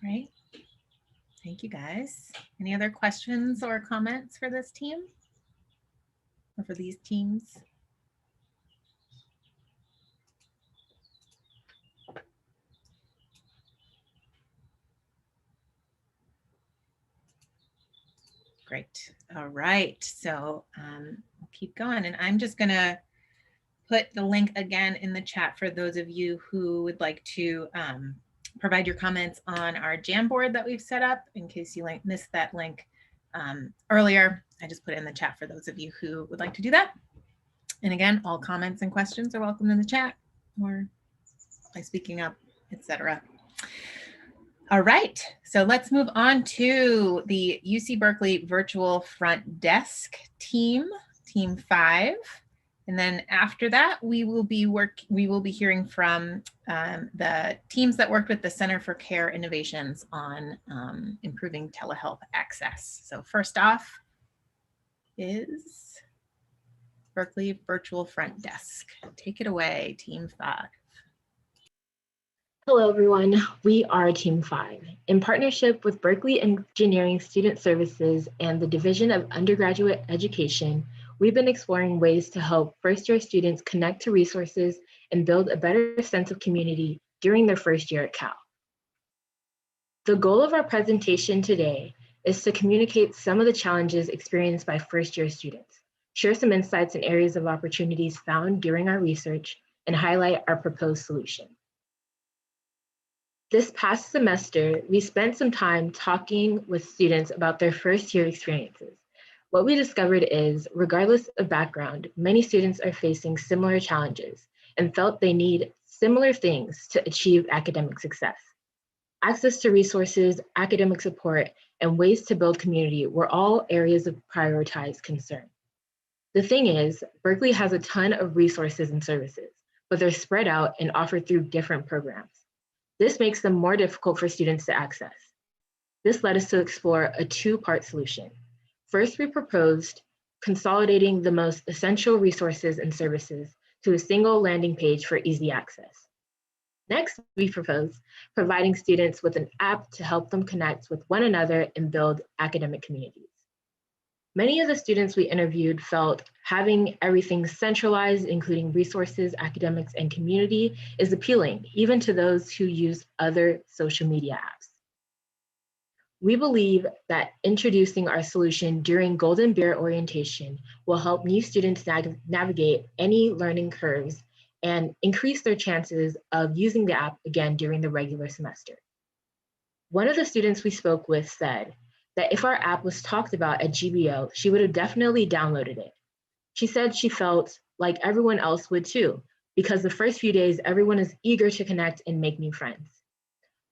Great. Thank you, guys. Any other questions or comments for this team or for these teams? Great. All right. So we'll keep going. And I'm just going to put the link again in the chat for those of you who would like to provide your comments on our Jamboard that we've set up. In case you missed that link earlier, I just put it in the chat for those of you who would like to do that. And again, all comments and questions are welcome in the chat or by speaking up, etc. All right, so let's move on to the UC Berkeley Virtual Front Desk team, Team 5. And then after that, we will be hearing from the teams that worked with the Center for Care Innovations on improving telehealth access. So first off is Berkeley Virtual Front Desk. Take it away, Team 5. Hello, everyone. We are Team 5. In partnership with Berkeley Engineering Student Services and the Division of Undergraduate Education, we've been exploring ways to help first-year students connect to resources and build a better sense of community during their first year at Cal. The goal of our presentation today is to communicate some of the challenges experienced by first-year students, share some insights and areas of opportunities found during our research, and highlight our proposed solution. This past semester, we spent some time talking with students about their first year experiences. What we discovered is, regardless of background, many students are facing similar challenges and felt they need similar things to achieve academic success. Access to resources, academic support, and ways to build community were all areas of prioritized concern. The thing is, Berkeley has a ton of resources and services, but they're spread out and offered through different programs. This makes them more difficult for students to access. This led us to explore a two-part solution. First, we proposed consolidating the most essential resources and services to a single landing page for easy access. Next, we proposed providing students with an app to help them connect with one another and build academic communities. Many of the students we interviewed felt having everything centralized, including resources, academics, and community, is appealing, even to those who use other social media apps. We believe that introducing our solution during Golden Bear orientation will help new students navigate any learning curves and increase their chances of using the app again during the regular semester. One of the students we spoke with said that if our app was talked about at GBO, she would have definitely downloaded it. She said she felt like everyone else would too, because the first few days, everyone is eager to connect and make new friends.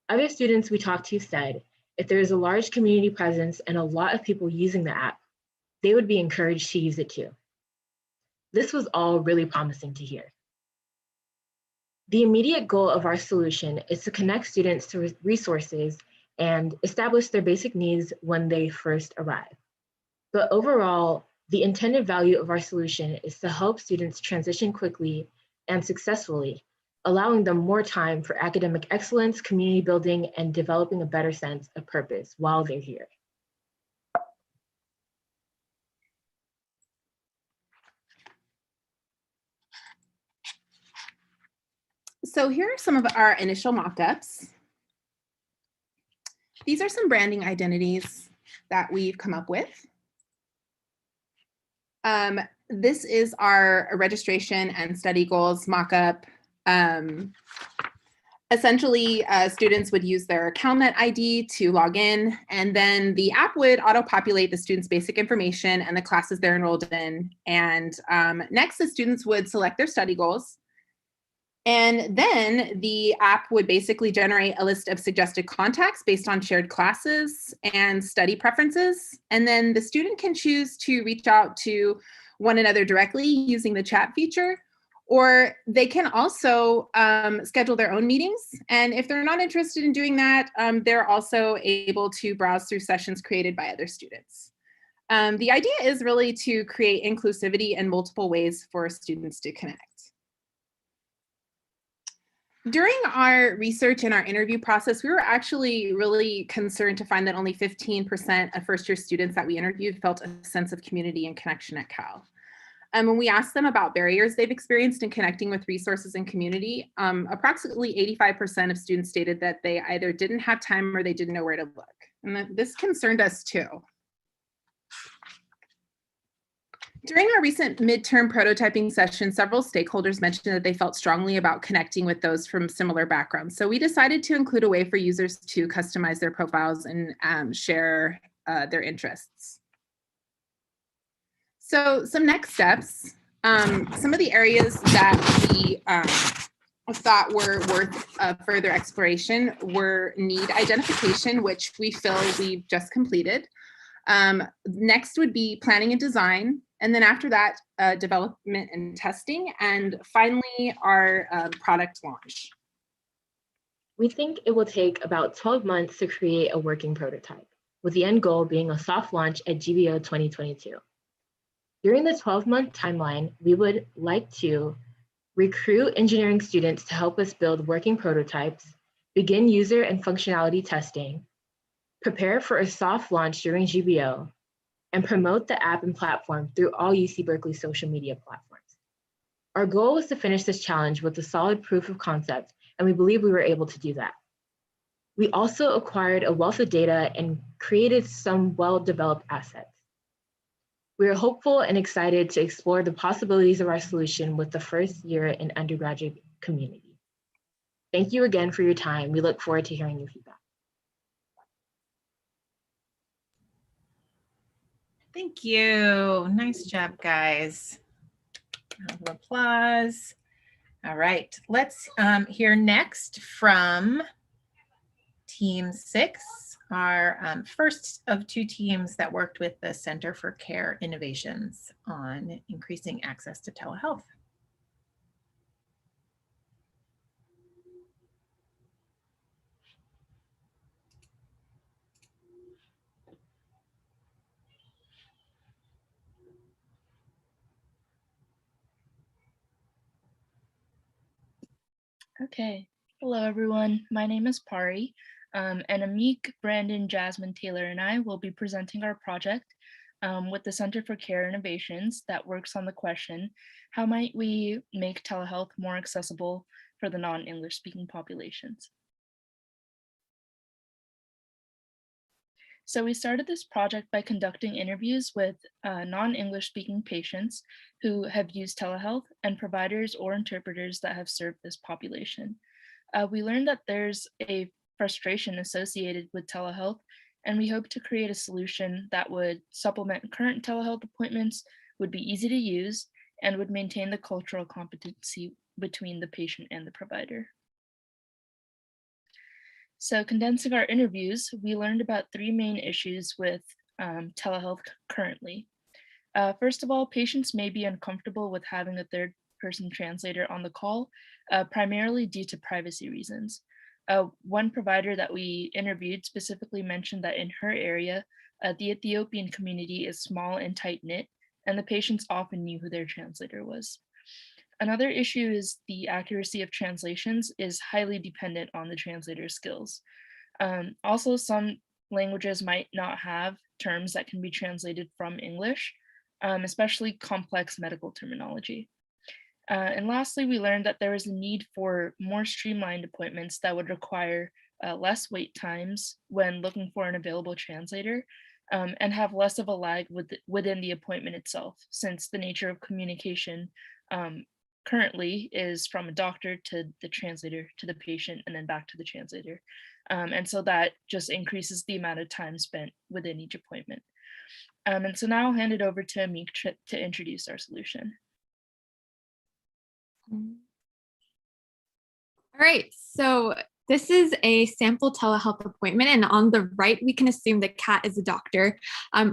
Other students we talked to said if there is a large community presence and a lot of people using the app, they would be encouraged to use it too. This was all really promising to hear. The immediate goal of our solution is to connect students to resources and establish their basic needs when they first arrive. But overall, the intended value of our solution is to help students transition quickly and successfully, allowing them more time for academic excellence, community building, and developing a better sense of purpose while they're here. So here are some of our initial mock-ups. These are some branding identities that we've come up with. This is our registration and study goals mock-up. Essentially, students would use their CalNet ID to log in, and then the app would auto-populate the student's basic information and the classes they're enrolled in. And next, the students would select their study goals. And then the app would basically generate a list of suggested contacts based on shared classes and study preferences. And then the student can choose to reach out to one another directly using the chat feature, or they can also schedule their own meetings. And if they're not interested in doing that, they're also able to browse through sessions created by other students. The idea is really to create inclusivity and multiple ways for students to connect. During our research and our interview process, we were actually really concerned to find that only 15% of first-year students that we interviewed felt a sense of community and connection at Cal. When we asked them about barriers they've experienced in connecting with resources and community, approximately 85% of students stated that they either didn't have time or they didn't know where to look. And this concerned us too. During our recent midterm prototyping session, several stakeholders mentioned that they felt strongly about connecting with those from similar backgrounds. So we decided to include a way for users to customize their profiles and share their interests. So some next steps, some of the areas that we thought were worth further exploration were need identification, which we feel we've just completed. Next would be planning and design. And then after that, development and testing. And finally, our product launch. We think it will take about 12 months to create a working prototype, with the end goal being a soft launch at GBO 2022. During the 12-month timeline, we would like to recruit engineering students to help us build working prototypes, begin user and functionality testing, prepare for a soft launch during GBO, and promote the app and platform through all UC Berkeley social media platforms. Our goal was to finish this challenge with a solid proof of concept, and we believe we were able to do that. We also acquired a wealth of data and created some well-developed assets. We are hopeful and excited to explore the possibilities of our solution with the first year in undergraduate community. Thank you again for your time. We look forward to hearing your feedback. Thank you. Nice job, guys. Round of applause. All right, let's hear next from Team 6, our first of 2 teams that worked with the Center for Care Innovations on increasing access to telehealth. Okay. Hello, everyone. My name is Pari, and Amik, Brandon, Jasmine, Taylor, and I will be presenting our project with the Center for Care Innovations that works on the question, how might we make telehealth more accessible for the non-English speaking populations? So we started this project by conducting interviews with non-English speaking patients who have used telehealth and providers or interpreters that have served this population. We learned that there's a frustration associated with telehealth, and we hope to create a solution that would supplement current telehealth appointments, would be easy to use, and would maintain the cultural competency between the patient and the provider. So condensing our interviews, we learned about 3 main issues with telehealth currently. First of all, patients may be uncomfortable with having a third-person translator on the call, primarily due to privacy reasons. One provider that we interviewed specifically mentioned that in her area, the Ethiopian community is small and tight-knit, and the patients often knew who their translator was. Another issue is the accuracy of translations is highly dependent on the translator's skills. Also, some languages might not have terms that can be translated from English, especially complex medical terminology. And lastly, we learned that there is a need for more streamlined appointments that would require less wait times when looking for an available translator, and have less of a lag within the appointment itself, since the nature of communication currently is from a doctor to the translator to the patient and then back to the translator. And so that just increases the amount of time spent within each appointment. And so now I'll hand it over to Amik to introduce our solution. All right, so this is a sample telehealth appointment, and on the right, we can assume that Kat is a doctor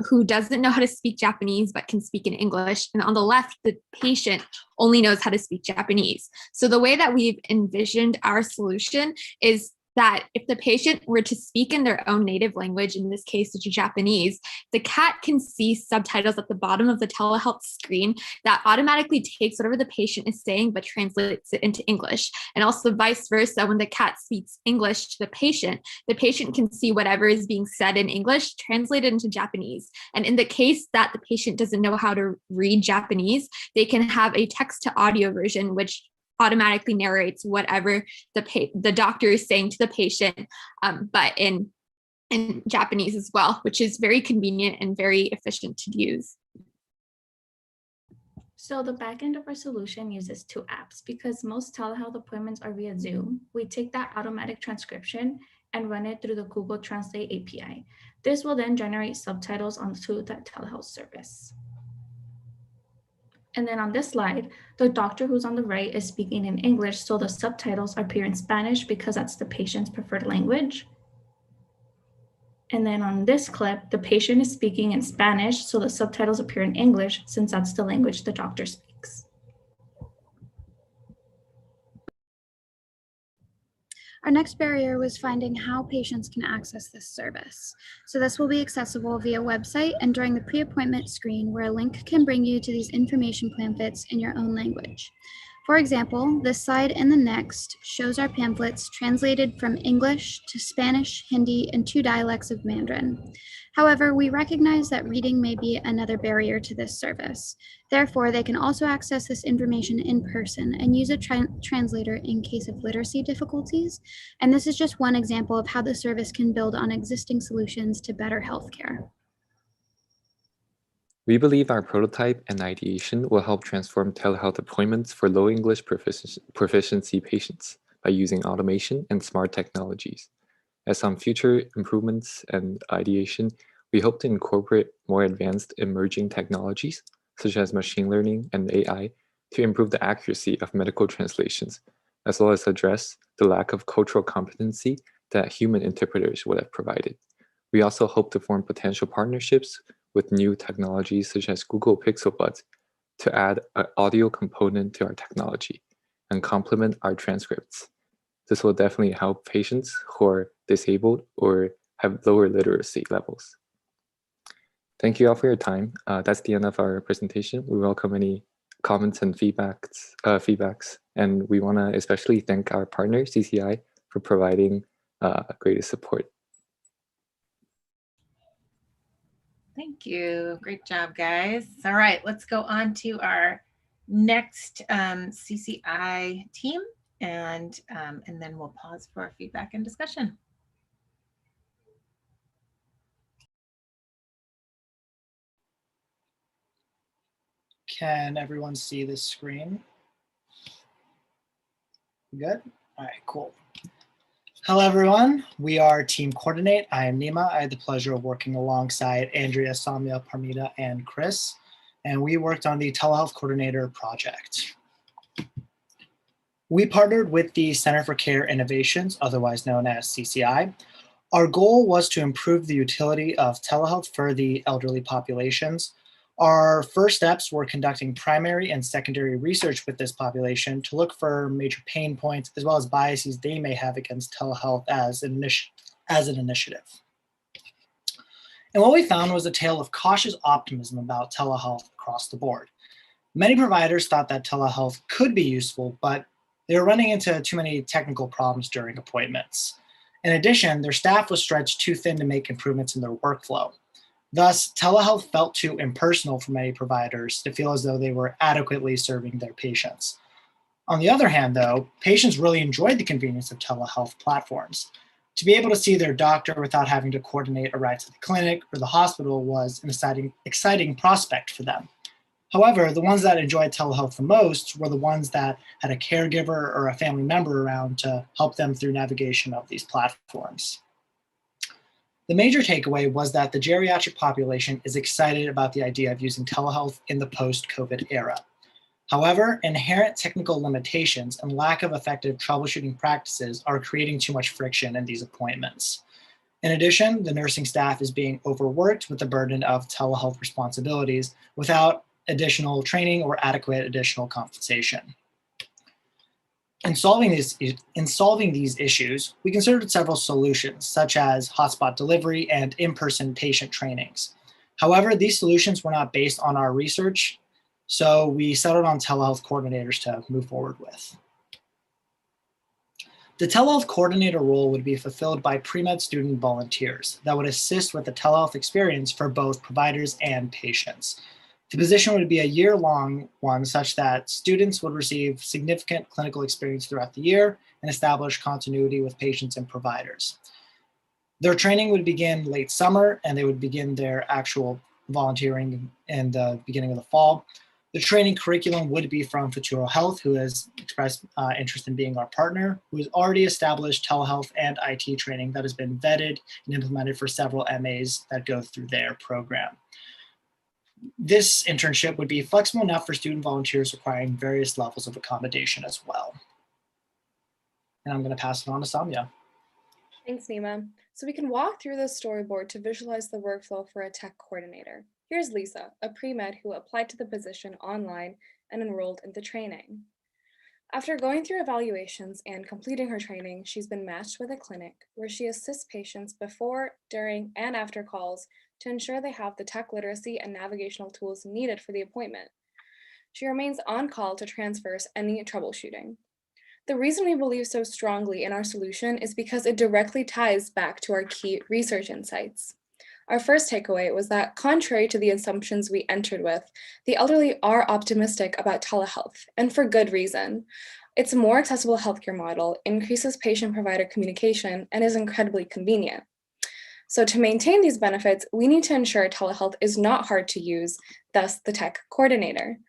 who doesn't know how to speak Japanese but can speak in English, and on the left, the patient only knows how to speak Japanese. So the way that we've envisioned our solution is that if the patient were to speak in their own native language, in this case, it's Japanese, the cat can see subtitles at the bottom of the telehealth screen that automatically takes whatever the patient is saying but translates it into English. And also vice versa, when the cat speaks English to the patient can see whatever is being said in English translated into Japanese. And in the case that the patient doesn't know how to read Japanese, they can have a text to audio version, which automatically narrates whatever the doctor is saying to the patient, but in Japanese as well, which is very convenient and very efficient to use. So the backend of our solution uses 2 apps because most telehealth appointments are via Zoom. We take that automatic transcription and run it through the Google Translate API. This will then generate subtitles onto that telehealth service. And then on this slide, the doctor who's on the right is speaking in English, so the subtitles appear in Spanish because that's the patient's preferred language. And then on this clip, the patient is speaking in Spanish, so the subtitles appear in English since that's the language the doctor speaks. Our next barrier was finding how patients can access this service. So this will be accessible via website and during the pre-appointment screen where a link can bring you to these information pamphlets in your own language. For example, this slide and the next shows our pamphlets translated from English to Spanish, Hindi, and 2 dialects of Mandarin. However, we recognize that reading may be another barrier to this service. Therefore, they can also access this information in person and use a translator in case of literacy difficulties. And this is just one example of how the service can build on existing solutions to better healthcare. We believe our prototype and ideation will help transform telehealth appointments for low English proficiency patients. by using automation and smart technologies. As some future improvements and ideation, we hope to incorporate more advanced emerging technologies, such as machine learning and AI, to improve the accuracy of medical translations, as well as address the lack of cultural competency that human interpreters would have provided. We also hope to form potential partnerships with new technologies such as Google Pixel Buds to add an audio component to our technology and complement our transcripts. This will definitely help patients who are disabled or have lower literacy levels. Thank you all for your time. That's the end of our presentation. We welcome any comments and feedbacks, and we want to especially thank our partner, CCI, for providing greatest support. Thank you. Great job, guys. All right, let's go on to our next CCI team, and then we'll pause for feedback and discussion. Can everyone see the screen? Good? All right, cool. Hello, everyone. We are Team Coordinate. I am Nima. I had the pleasure of working alongside Andrea, Samya, Parmita, and Chris, and we worked on the Telehealth Coordinator project. We partnered with the Center for Care Innovations, otherwise known as CCI. Our goal was to improve the utility of telehealth for the elderly populations. Our first steps were conducting primary and secondary research with this population to look for major pain points as well as biases they may have against telehealth as an initiative. And what we found was a tale of cautious optimism about telehealth across the board. Many providers thought that telehealth could be useful, but they were running into too many technical problems during appointments. In addition, their staff was stretched too thin to make improvements in their workflow. Thus, telehealth felt too impersonal for many providers to feel as though they were adequately serving their patients. On the other hand, though, patients really enjoyed the convenience of telehealth platforms. To be able to see their doctor without having to coordinate a ride to the clinic or the hospital was an exciting prospect for them. However, the ones that enjoyed telehealth the most were the ones that had a caregiver or a family member around to help them through navigation of these platforms. The major takeaway was that the geriatric population is excited about the idea of using telehealth in the post-COVID era. However, inherent technical limitations and lack of effective troubleshooting practices are creating too much friction in these appointments. In addition, the nursing staff is being overworked with the burden of telehealth responsibilities without additional training or adequate additional compensation. In solving these issues, we considered several solutions, such as hotspot delivery and in-person patient trainings. However, these solutions were not based on our research, so we settled on telehealth coordinators to move forward with. The telehealth coordinator role would be fulfilled by pre-med student volunteers that would assist with the telehealth experience for both providers and patients. The position would be a year-long one such that students would receive significant clinical experience throughout the year and establish continuity with patients and providers. Their training would begin late summer and they would begin their actual volunteering in the beginning of the fall. The training curriculum would be from Futuro Health, who has expressed interest in being our partner, who has already established telehealth and IT training that has been vetted and implemented for several MAs that go through their program. This internship would be flexible enough for student volunteers requiring various levels of accommodation as well. And I'm going to pass it on to Samya. Thanks, Nima. So we can walk through this storyboard to visualize the workflow for a tech coordinator. Here's Lisa, a pre-med who applied to the position online and enrolled in the training. After going through evaluations and completing her training, she's been matched with a clinic where she assists patients before, during, and after calls to ensure they have the tech literacy and navigational tools needed for the appointment. She remains on call to transverse any troubleshooting. The reason we believe so strongly in our solution is because it directly ties back to our key research insights. Our first takeaway was that, contrary to the assumptions we entered with, the elderly are optimistic about telehealth, and for good reason. It's a more accessible healthcare model, increases patient-provider communication, and is incredibly convenient. So to maintain these benefits, we need to ensure telehealth is not hard to use, thus the tech coordinator.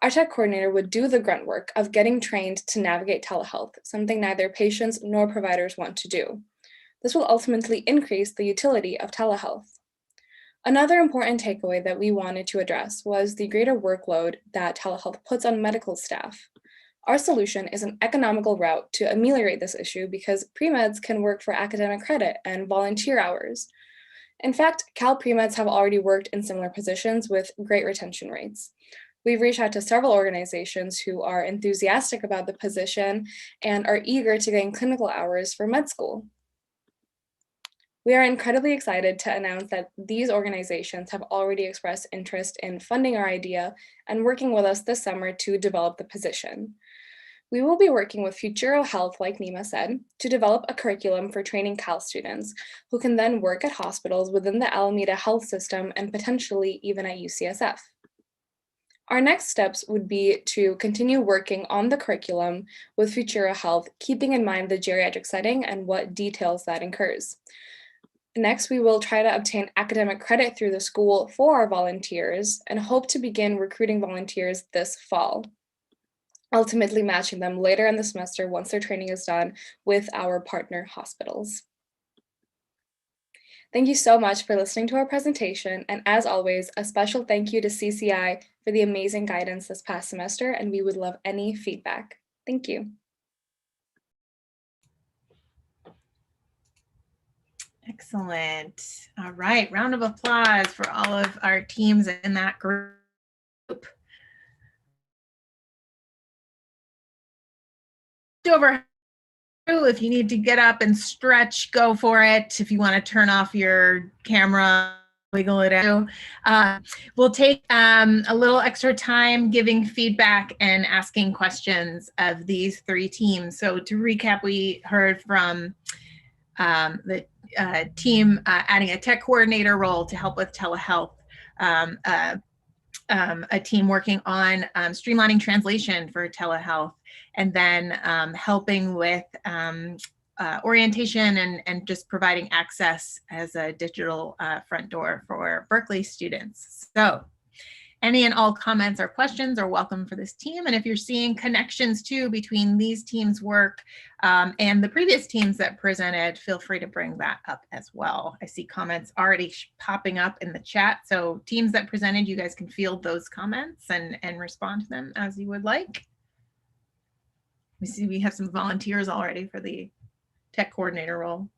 Our tech coordinator would do the grunt work of getting trained to navigate telehealth, something neither patients nor providers want to do. This will ultimately increase the utility of telehealth. Another important takeaway that we wanted to address was the greater workload that telehealth puts on medical staff. Our solution is an economical route to ameliorate this issue because pre-meds can work for academic credit and volunteer hours. In fact, Cal pre-meds have already worked in similar positions with great retention rates. We've reached out to several organizations who are enthusiastic about the position and are eager to gain clinical hours for med school. We are incredibly excited to announce that these organizations have already expressed interest in funding our idea and working with us this summer to develop the position. We will be working with Futuro Health, like Nima said, to develop a curriculum for training Cal students who can then work at hospitals within the Alameda Health System and potentially even at UCSF. Our next steps would be to continue working on the curriculum with Futuro Health, keeping in mind the geriatric setting and what details that incurs. Next, we will try to obtain academic credit through the school for our volunteers and hope to begin recruiting volunteers this fall, ultimately matching them later in the semester once their training is done with our partner hospitals. Thank you so much for listening to our presentation, and as always, a special thank you to CCI for the amazing guidance this past semester, and we would love any feedback. Thank you. Excellent. All right, round of applause for all of our teams in that group. Over. If you need to get up and stretch, go for it. If you want to turn off your camera, wiggle it out. We'll take a little extra time giving feedback and asking questions of these three teams. So to recap, we heard from the team adding a tech coordinator role to help with telehealth, a team working on streamlining translation for telehealth, and then helping with orientation and just providing access as a digital front door for Berkeley students. So any and all comments or questions are welcome for this team. And if you're seeing connections too between these teams' work and the previous teams that presented, feel free to bring that up as well. I see comments already popping up in the chat. So teams that presented, you guys can field those comments and respond to them as you would like. We see we have some volunteers already for the tech coordinator role.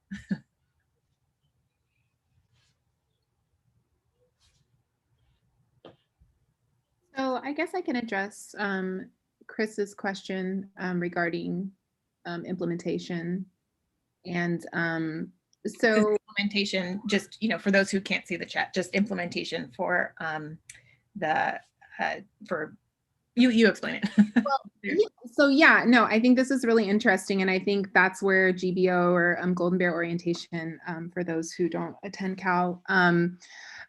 So I guess I can address Chris's question regarding implementation. And so implementation, just, you know, for those who can't see the chat, just implementation for for you explain it. Well, yeah, so yeah, no, I think this is really interesting. And I think that's where GBO or Golden Bear orientation, for those who don't attend Cal,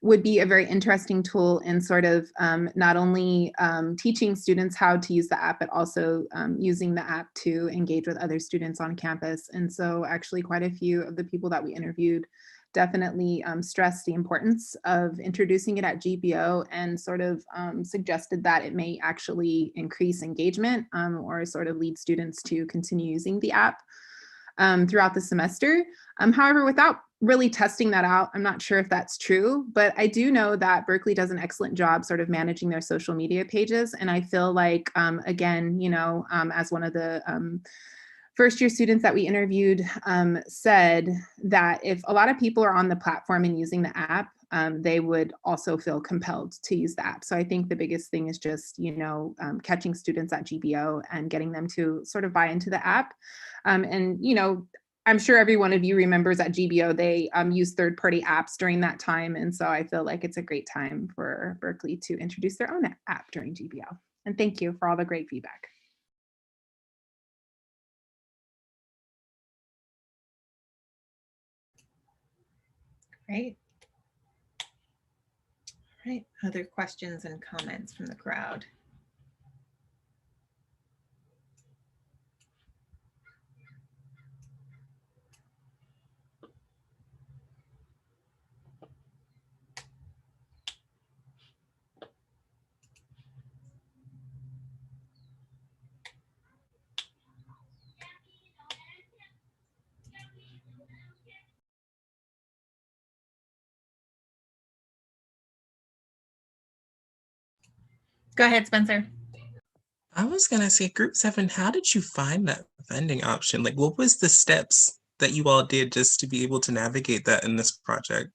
would be a very interesting tool in sort of not only teaching students how to use the app, but also using the app to engage with other students on campus. And so actually quite a few of the people that we interviewed definitely stressed the importance of introducing it at GBO and sort of suggested that it may actually increase engagement or sort of lead students to continue using the app throughout the semester. However, without really testing that out, I'm not sure if that's true, but I do know that Berkeley does an excellent job sort of managing their social media pages. And I feel like, again, you know, as one of the first year students that we interviewed said that if a lot of people are on the platform and using the app, they would also feel compelled to use the app. So I think the biggest thing is just, you know, catching students at GBO and getting them to sort of buy into the app. And, you know, I'm sure every one of you remembers at GBO, they use third-party apps during that time. And so I feel like it's a great time for Berkeley to introduce their own app during GBO. And thank you for all the great feedback. Great. All right, other questions and comments from the crowd? Go ahead, Spencer. I was gonna say, Group 7, how did you find that vending option? Like, what was the steps that you all did just to be able to navigate that in this project?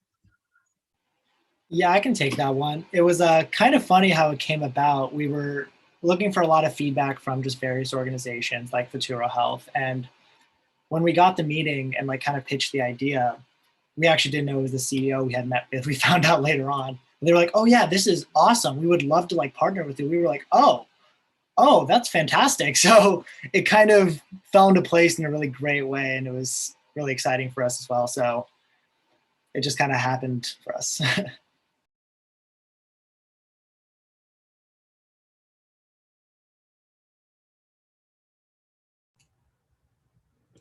Yeah, I can take that one. It was kind of funny how it came about. We were looking for a lot of feedback from just various organizations like Futuro Health. And when we got the meeting and like kind of pitched the idea, we actually didn't know it was the CEO we had met with. We found out later on. And they were like, oh yeah, this is awesome. We would love to like partner with you. We were like, oh, that's fantastic. So it kind of fell into place in a really great way. And it was really exciting for us as well. So it just kind of happened for us.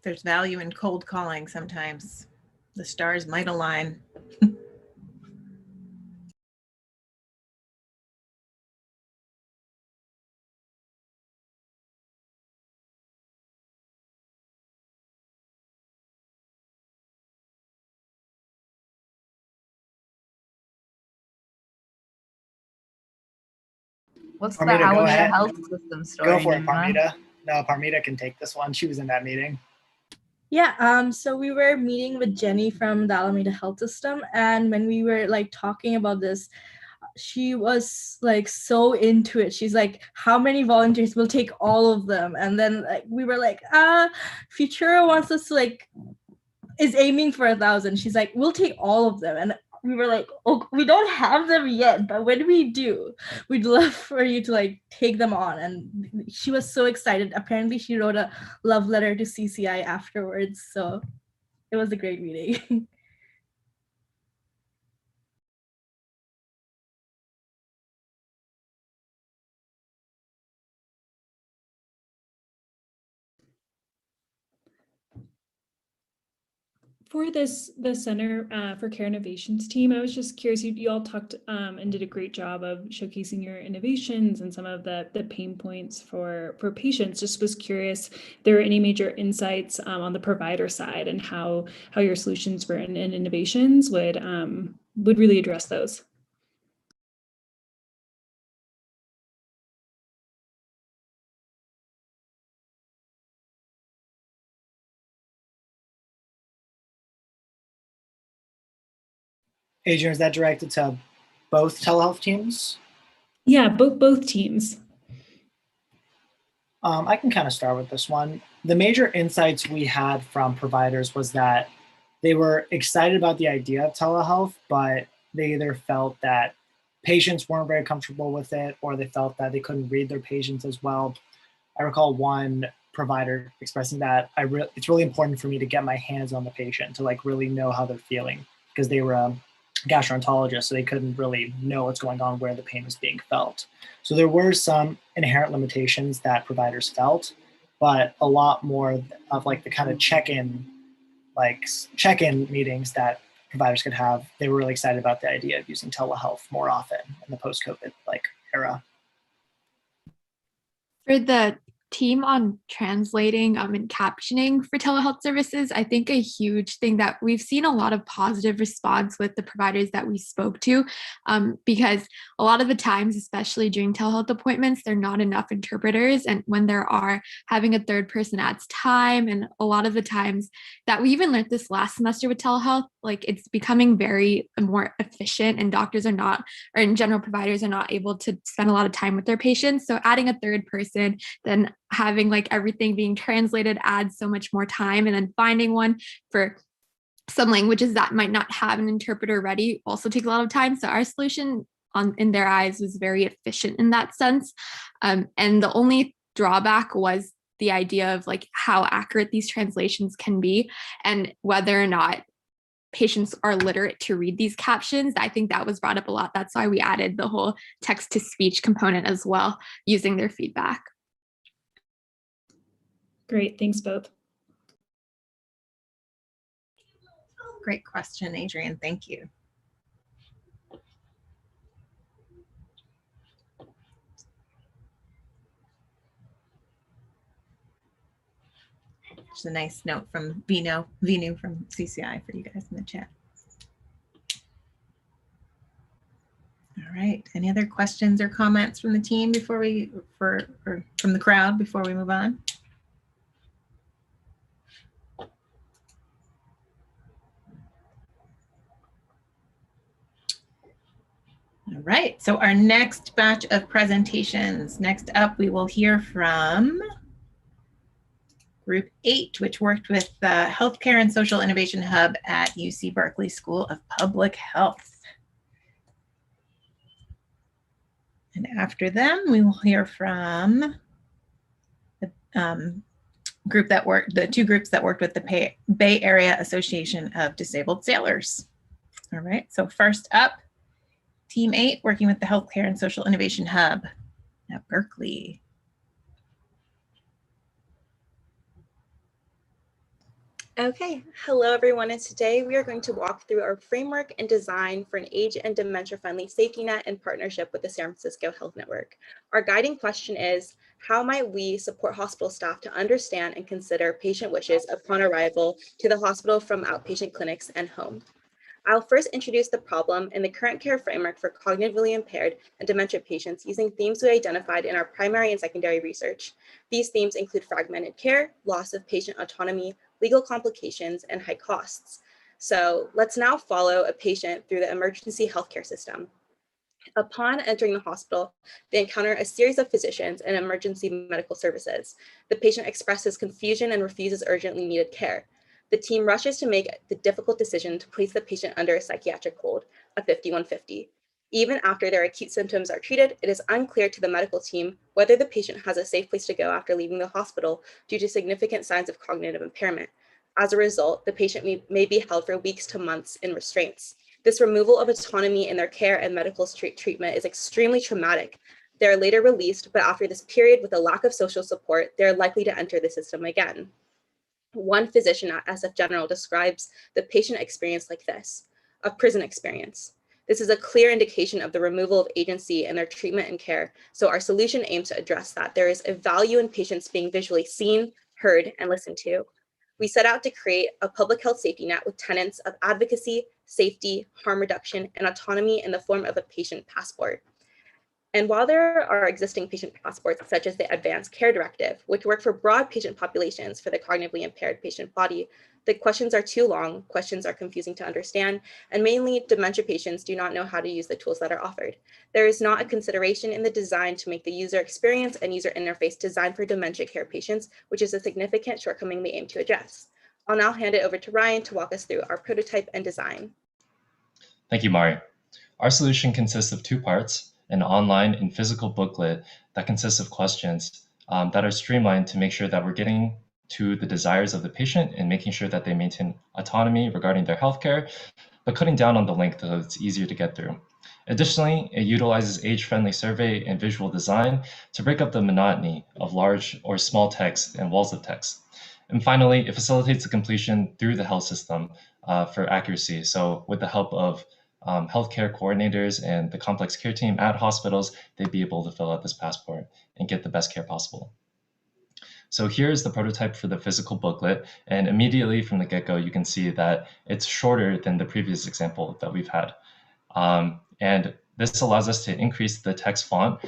There's value in cold calling sometimes. The stars might align. What's the Parmita, go Alameda ahead. Health System story? Go for it, Nima? Parmita. No, Parmita can take this one. She was in that meeting. Yeah, so we were meeting with Jenny from the Alameda Health System, and when we were like talking about this, she was like so into it. She's like, how many volunteers? Will take all of them. And then like we were like, Futura wants us to like, is aiming for 1,000. She's like, we'll take all of them. And we were like, oh, we don't have them yet, but when we do, we'd love for you to like take them on. And she was so excited. Apparently she wrote a love letter to CCI afterwards. So it was a great meeting. For the Center for Care Innovations team, I was just curious, you all talked and did a great job of showcasing your innovations and some of the pain points for patients. Just was curious, there are any major insights on the provider side and how your solutions for and innovations would really address those? Adrian, is that directed to both telehealth teams? Yeah, both teams. I can kind of start with this one. The major insights we had from providers was that they were excited about the idea of telehealth, but they either felt that patients weren't very comfortable with it, or they felt that they couldn't read their patients as well. I recall one provider expressing that it's really important for me to get my hands on the patient to like really know how they're feeling, because they were a gastroenterologist, so they couldn't really know what's going on, where the pain was being felt. So there were some inherent limitations that providers felt, but a lot more of like the kind of check-in meetings that providers could have. They were really excited about the idea of using telehealth more often in the post-COVID era. For the team on translating and captioning for telehealth services, I think a huge thing that we've seen a lot of positive response with the providers that we spoke to, because a lot of the times, especially during telehealth appointments, there are not enough interpreters. And when there are, having a third person adds time. And a lot of the times that we even learned this last semester with telehealth, like it's becoming very more efficient, and doctors are not, or in general providers are not able to spend a lot of time with their patients. So adding a third person, then having like everything being translated adds so much more time, and then finding one for some languages that might not have an interpreter ready also takes a lot of time. So our solution in their eyes was very efficient in that sense. And the only drawback was the idea of like how accurate these translations can be, and whether or not patients are literate to read these captions. I think that was brought up a lot. That's why we added the whole text to speech component as well, using their feedback. Great, thanks both. Great question, Adrian. Thank you. Just a nice note from Vinu from CCI for you guys in the chat. All right. Any other questions or comments from the team before we, or from the crowd before we move on? All right. So our next batch of presentations. Next up, we will hear from Group 8, which worked with the Healthcare and Social Innovation Hub at UC Berkeley School of Public Health. And after them, we will hear from the the two groups that worked with the Bay Area Association of Disabled Sailors. All right, so first up, Team 8 working with the Healthcare and Social Innovation Hub at Berkeley. Okay, hello everyone, and today we are going to walk through our framework and design for an age and dementia-friendly safety net in partnership with the San Francisco Health Network. Our guiding question is, how might we support hospital staff to understand and consider patient wishes upon arrival to the hospital from outpatient clinics and home? I'll first introduce the problem in the current care framework for cognitively impaired and dementia patients using themes we identified in our primary and secondary research. These themes include fragmented care, loss of patient autonomy, legal complications, and high costs. So let's now follow a patient through the emergency healthcare system. Upon entering the hospital, they encounter a series of physicians and emergency medical services. The patient expresses confusion and refuses urgently needed care. The team rushes to make the difficult decision to place the patient under a psychiatric hold, a 5150. Even after their acute symptoms are treated, it is unclear to the medical team whether the patient has a safe place to go after leaving the hospital due to significant signs of cognitive impairment. As a result, the patient may be held for weeks to months in restraints. This removal of autonomy in their care and medical treatment is extremely traumatic. They are later released, but after this period with a lack of social support, they are likely to enter the system again. One physician at SF General describes the patient experience like this: a prison experience. This is a clear indication of the removal of agency in their treatment and care, so our solution aims to address that. There is a value in patients being visually seen, heard, and listened to. We set out to create a public health safety net with tenets of advocacy, safety, harm reduction, and autonomy in the form of a patient passport. And while there are existing patient passports, such as the Advanced Care Directive, which work for broad patient populations for the cognitively impaired patient body, the questions are too long, questions are confusing to understand, and mainly dementia patients do not know how to use the tools that are offered. There is not a consideration in the design to make the user experience and user interface designed for dementia care patients, which is a significant shortcoming we aim to address. I'll now hand it over to Ryan to walk us through our prototype and design. Thank you, Mari. Our solution consists of two parts: an online and physical booklet that consists of questions that are streamlined to make sure that we're getting to the desires of the patient and making sure that they maintain autonomy regarding their healthcare, but cutting down on the length so it's easier to get through. Additionally, it utilizes age-friendly survey and visual design to break up the monotony of large or small text and walls of text. And finally, it facilitates the completion through the health system for accuracy. So with the help of healthcare coordinators and the complex care team at hospitals, they'd be able to fill out this passport and get the best care possible. So here's the prototype for the physical booklet, and immediately from the get-go, you can see that it's shorter than the previous example that we've had. And this allows us to increase the text font.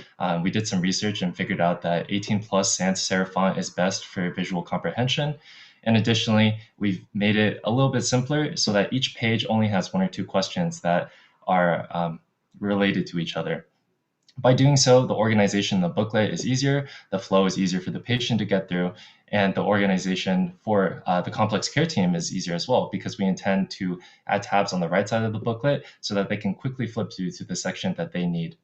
We did some research and figured out that 18+ sans serif font is best for visual comprehension. And additionally, we've made it a little bit simpler so that each page only has one or two questions that are related to each other. By doing so, the organization in the booklet is easier, the flow is easier for the patient to get through, and the organization for the complex care team is easier as well, because we intend to add tabs on the right side of the booklet so that they can quickly flip through to the section that they need.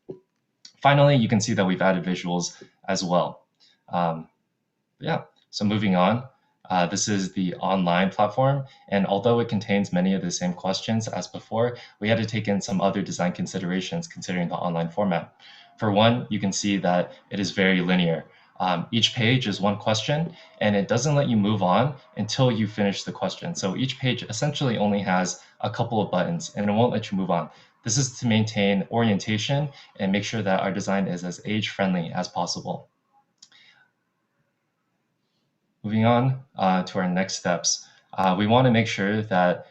Finally, you can see that we've added visuals as well. So moving on. This is the online platform, and although it contains many of the same questions as before, we had to take in some other design considerations considering the online format. For one, you can see that it is very linear. Each page is one question, and it doesn't let you move on until you finish the question. So each page essentially only has a couple of buttons, and it won't let you move on. This is to maintain orientation and make sure that our design is as age-friendly as possible. Moving on to our next steps, we want to make sure that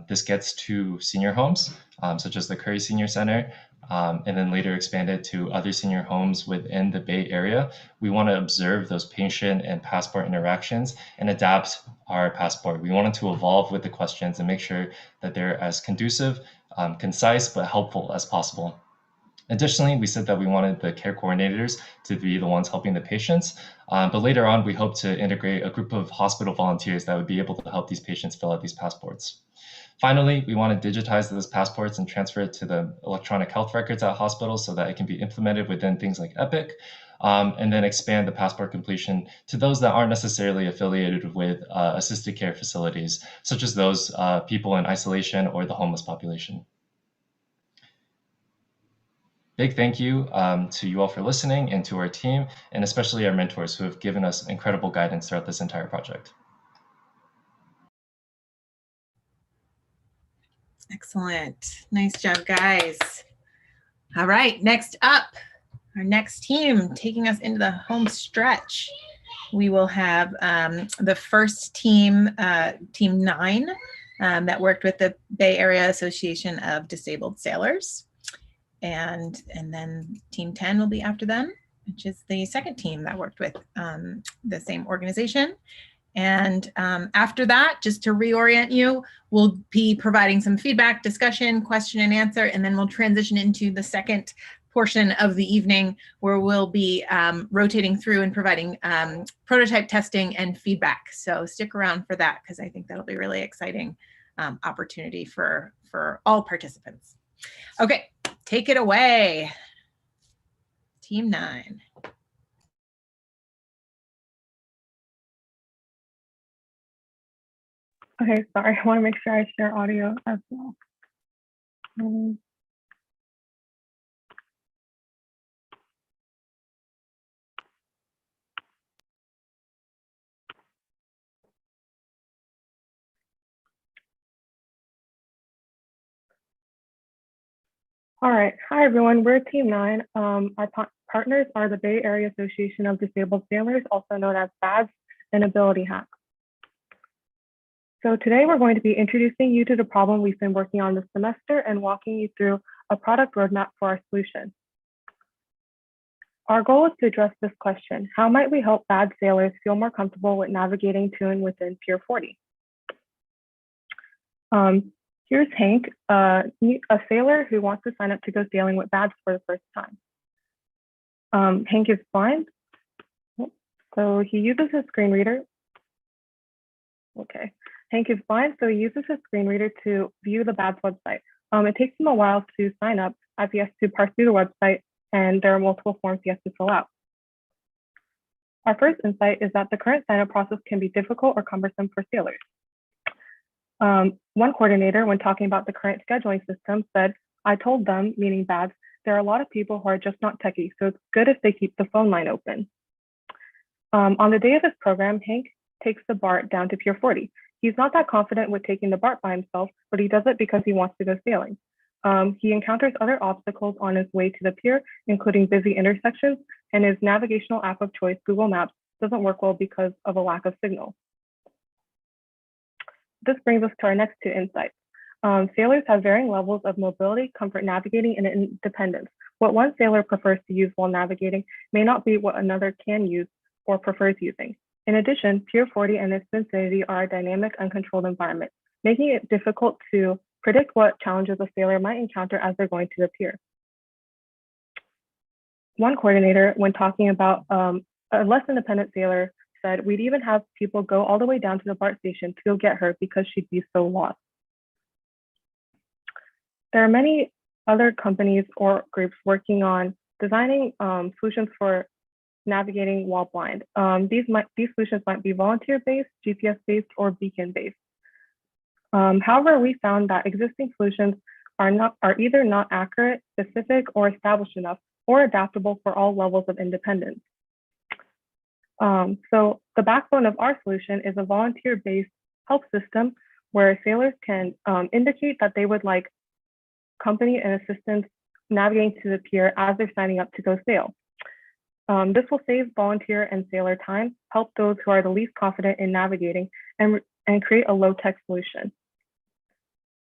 this gets to senior homes, such as the Curry Senior Center, and then later expanded to other senior homes within the Bay Area, we want to observe those patient and passport interactions and adapt our passport. We wanted to evolve with the questions and make sure that they're as conducive, concise, but helpful as possible. Additionally, we said that we wanted the care coordinators to be the ones helping the patients, but later on, we hope to integrate a group of hospital volunteers that would be able to help these patients fill out these passports. Finally, we want to digitize those passports and transfer it to the electronic health records at hospitals so that it can be implemented within things like Epic, and then expand the passport completion to those that aren't necessarily affiliated with assisted care facilities, such as those people in isolation or the homeless population. Big thank you to you all for listening and to our team, and especially our mentors who have given us incredible guidance throughout this entire project. Excellent. Nice job, guys. All right, next up, our next team taking us into the home stretch. We will have the first team, Team 9, that worked with the Bay Area Association of Disabled Sailors. And then Team 10 will be after them, which is the second team that worked with the same organization. And after that, just to reorient you, we'll be providing some feedback, discussion, question and answer, and then we'll transition into the second portion of the evening where we'll be rotating through and providing prototype testing and feedback. So stick around for that because I think that'll be a really exciting opportunity for all participants. Okay, take it away, Team 9. Okay, sorry, I want to make sure I share audio as well. All right, hi everyone, we're Team 9. Our partners are the Bay Area Association of Disabled Sailors, also known as BADS and Ability Hack. So today we're going to be introducing you to the problem we've been working on this semester and walking you through a product roadmap for our solution. Our goal is to address this question: how might we help BADS sailors feel more comfortable with navigating to and within Pier 40? Here's Hank, a sailor who wants to sign up to go sailing with BADS for the first time. Hank is blind, so he uses his screen reader. Okay, Hank is blind, so he uses his screen reader to view the BADS website. It takes him a while to sign up as he has to parse through the website and there are multiple forms he has to fill out. Our first insight is that the current sign-up process can be difficult or cumbersome for sailors. One coordinator, when talking about the current scheduling system, said, "I told them," meaning BADS, "there are a lot of people who are just not techie, so it's good if they keep the phone line open." On the day of his program, Hank takes the BART down to Pier 40. He's not that confident with taking the BART by himself, but he does it because he wants to go sailing. He encounters other obstacles on his way to the pier, including busy intersections, and his navigational app of choice, Google Maps, doesn't work well because of a lack of signal. This brings us to our next two insights. Sailors have varying levels of mobility, comfort navigating, and independence. What one sailor prefers to use while navigating may not be what another can use or prefers using. In addition, Pier 40 and its vicinity are a dynamic, uncontrolled environment, making it difficult to predict what challenges a sailor might encounter as they're going to the pier. One coordinator, when talking about a less independent sailor, said, "We'd even have people go all the way down to the BART station to go get her because she'd be so lost." There are many other companies or groups working on designing solutions for navigating while blind. These solutions might be volunteer-based, GPS-based, or beacon-based. However, we found that existing solutions are either not accurate, specific, or established enough, or adaptable for all levels of independence. So the backbone of our solution is a volunteer-based help system where sailors can indicate that they would like company and assistance navigating to the pier as they're signing up to go sail. This will save volunteer and sailor time, help those who are the least confident in navigating, and create a low-tech solution.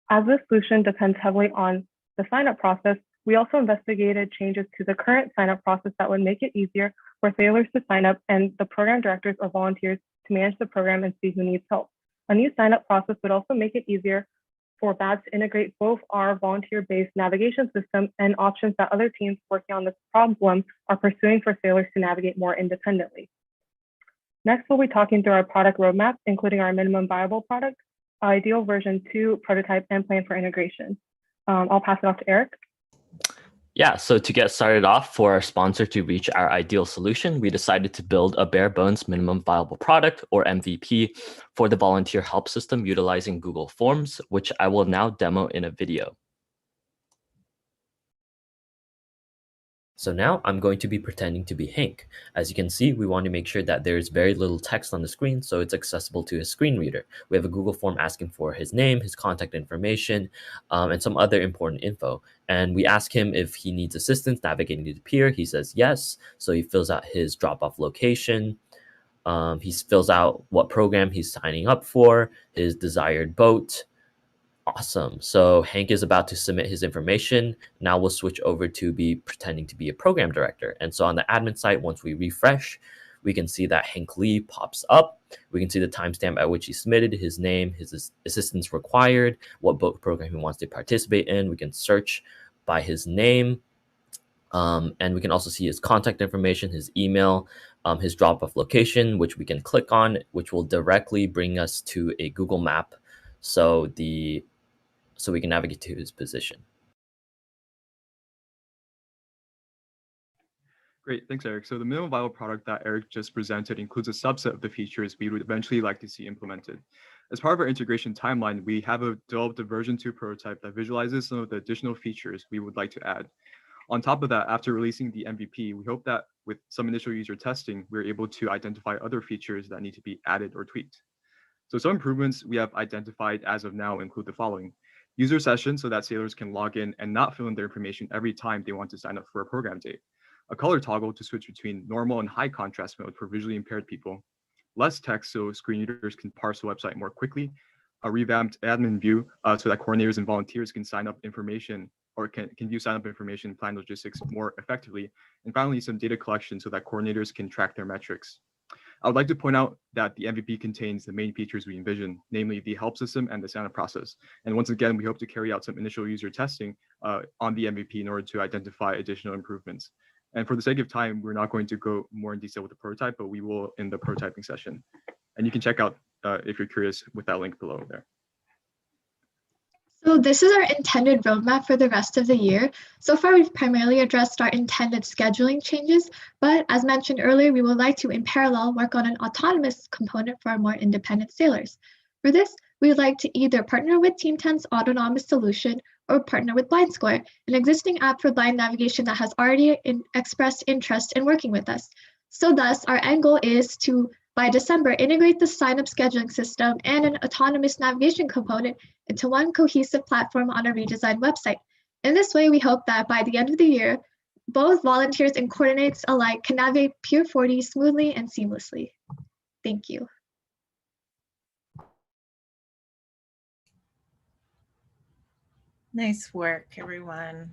As this solution depends heavily on the sign-up process, We also investigated changes to the current sign-up process that would make it easier for sailors to sign up and the program directors or volunteers to manage the program and see who needs help. A new sign-up process would also make it easier for BADS to integrate both our volunteer-based navigation system and options that other teams working on this problem are pursuing for sailors to navigate more independently. Next, we'll be talking through our product roadmap, including our minimum viable product, ideal version 2 prototype, and plan for integration. I'll pass it off to Eric. Yeah, so to get started off, for our sponsor to reach our ideal solution, we decided to build a bare bones minimum viable product, or MVP, for the volunteer help system utilizing Google Forms, which I will now demo in a video. So now I'm going to be pretending to be Hank. As you can see, we want to make sure that there's very little text on the screen so it's accessible to his screen reader. We have a Google form asking for his name, his contact information, and some other important info. And we ask him if he needs assistance navigating to the pier. He says yes. So he fills out his drop-off location. He fills out what program he's signing up for, his desired boat. Awesome. So Hank is about to submit his information. Now we'll switch over to be pretending to be a program director. And so on the admin site, once we refresh, we can see that Hank Lee pops up. We can see the timestamp at which he submitted, his name, his assistance required, what boat program he wants to participate in. We can search by his name. And we can also see his contact information, his email, his drop-off location, which we can click on, which will directly bring us to a Google map. So we can navigate to his position. Great, thanks, Eric. So the minimum viable product that Eric just presented includes a subset of the features we would eventually like to see implemented. As part of our integration timeline, we have developed a version 2 prototype that visualizes some of the additional features we would like to add. On top of that, after releasing the MVP, we hope that with some initial user testing, we're able to identify other features that need to be added or tweaked. So some improvements we have identified as of now include the following. User sessions so that sailors can log in and not fill in their information every time they want to sign up for a program date. A color toggle to switch between normal and high contrast mode for visually impaired people. Less text so screen readers can parse the website more quickly. A revamped admin view so that coordinators and volunteers can sign up information or can view sign up information and plan logistics more effectively. And finally, some data collection so that coordinators can track their metrics. I would like to point out that the MVP contains the main features we envision, namely the help system and the sign-up process. And once again, we hope to carry out some initial user testing on the MVP in order to identify additional improvements. And for the sake of time, we're not going to go more in detail with the prototype, but we will in the prototyping session. And you can check out, if you're curious, with that link below there. So this is our intended roadmap for the rest of the year. So far, we've primarily addressed our intended scheduling changes, but as mentioned earlier, we would like to, in parallel, work on an autonomous component for our more independent sailors. For this, we would like to either partner with Team 10's autonomous solution or partner with BlindScore, an existing app for blind navigation that has already expressed interest in working with us. So thus, our end goal is to, by December, integrate the sign-up scheduling system and an autonomous navigation component into one cohesive platform on our redesigned website. In this way, we hope that by the end of the year, both volunteers and coordinates alike can navigate Pier 40 smoothly and seamlessly. Thank you. Nice work, everyone.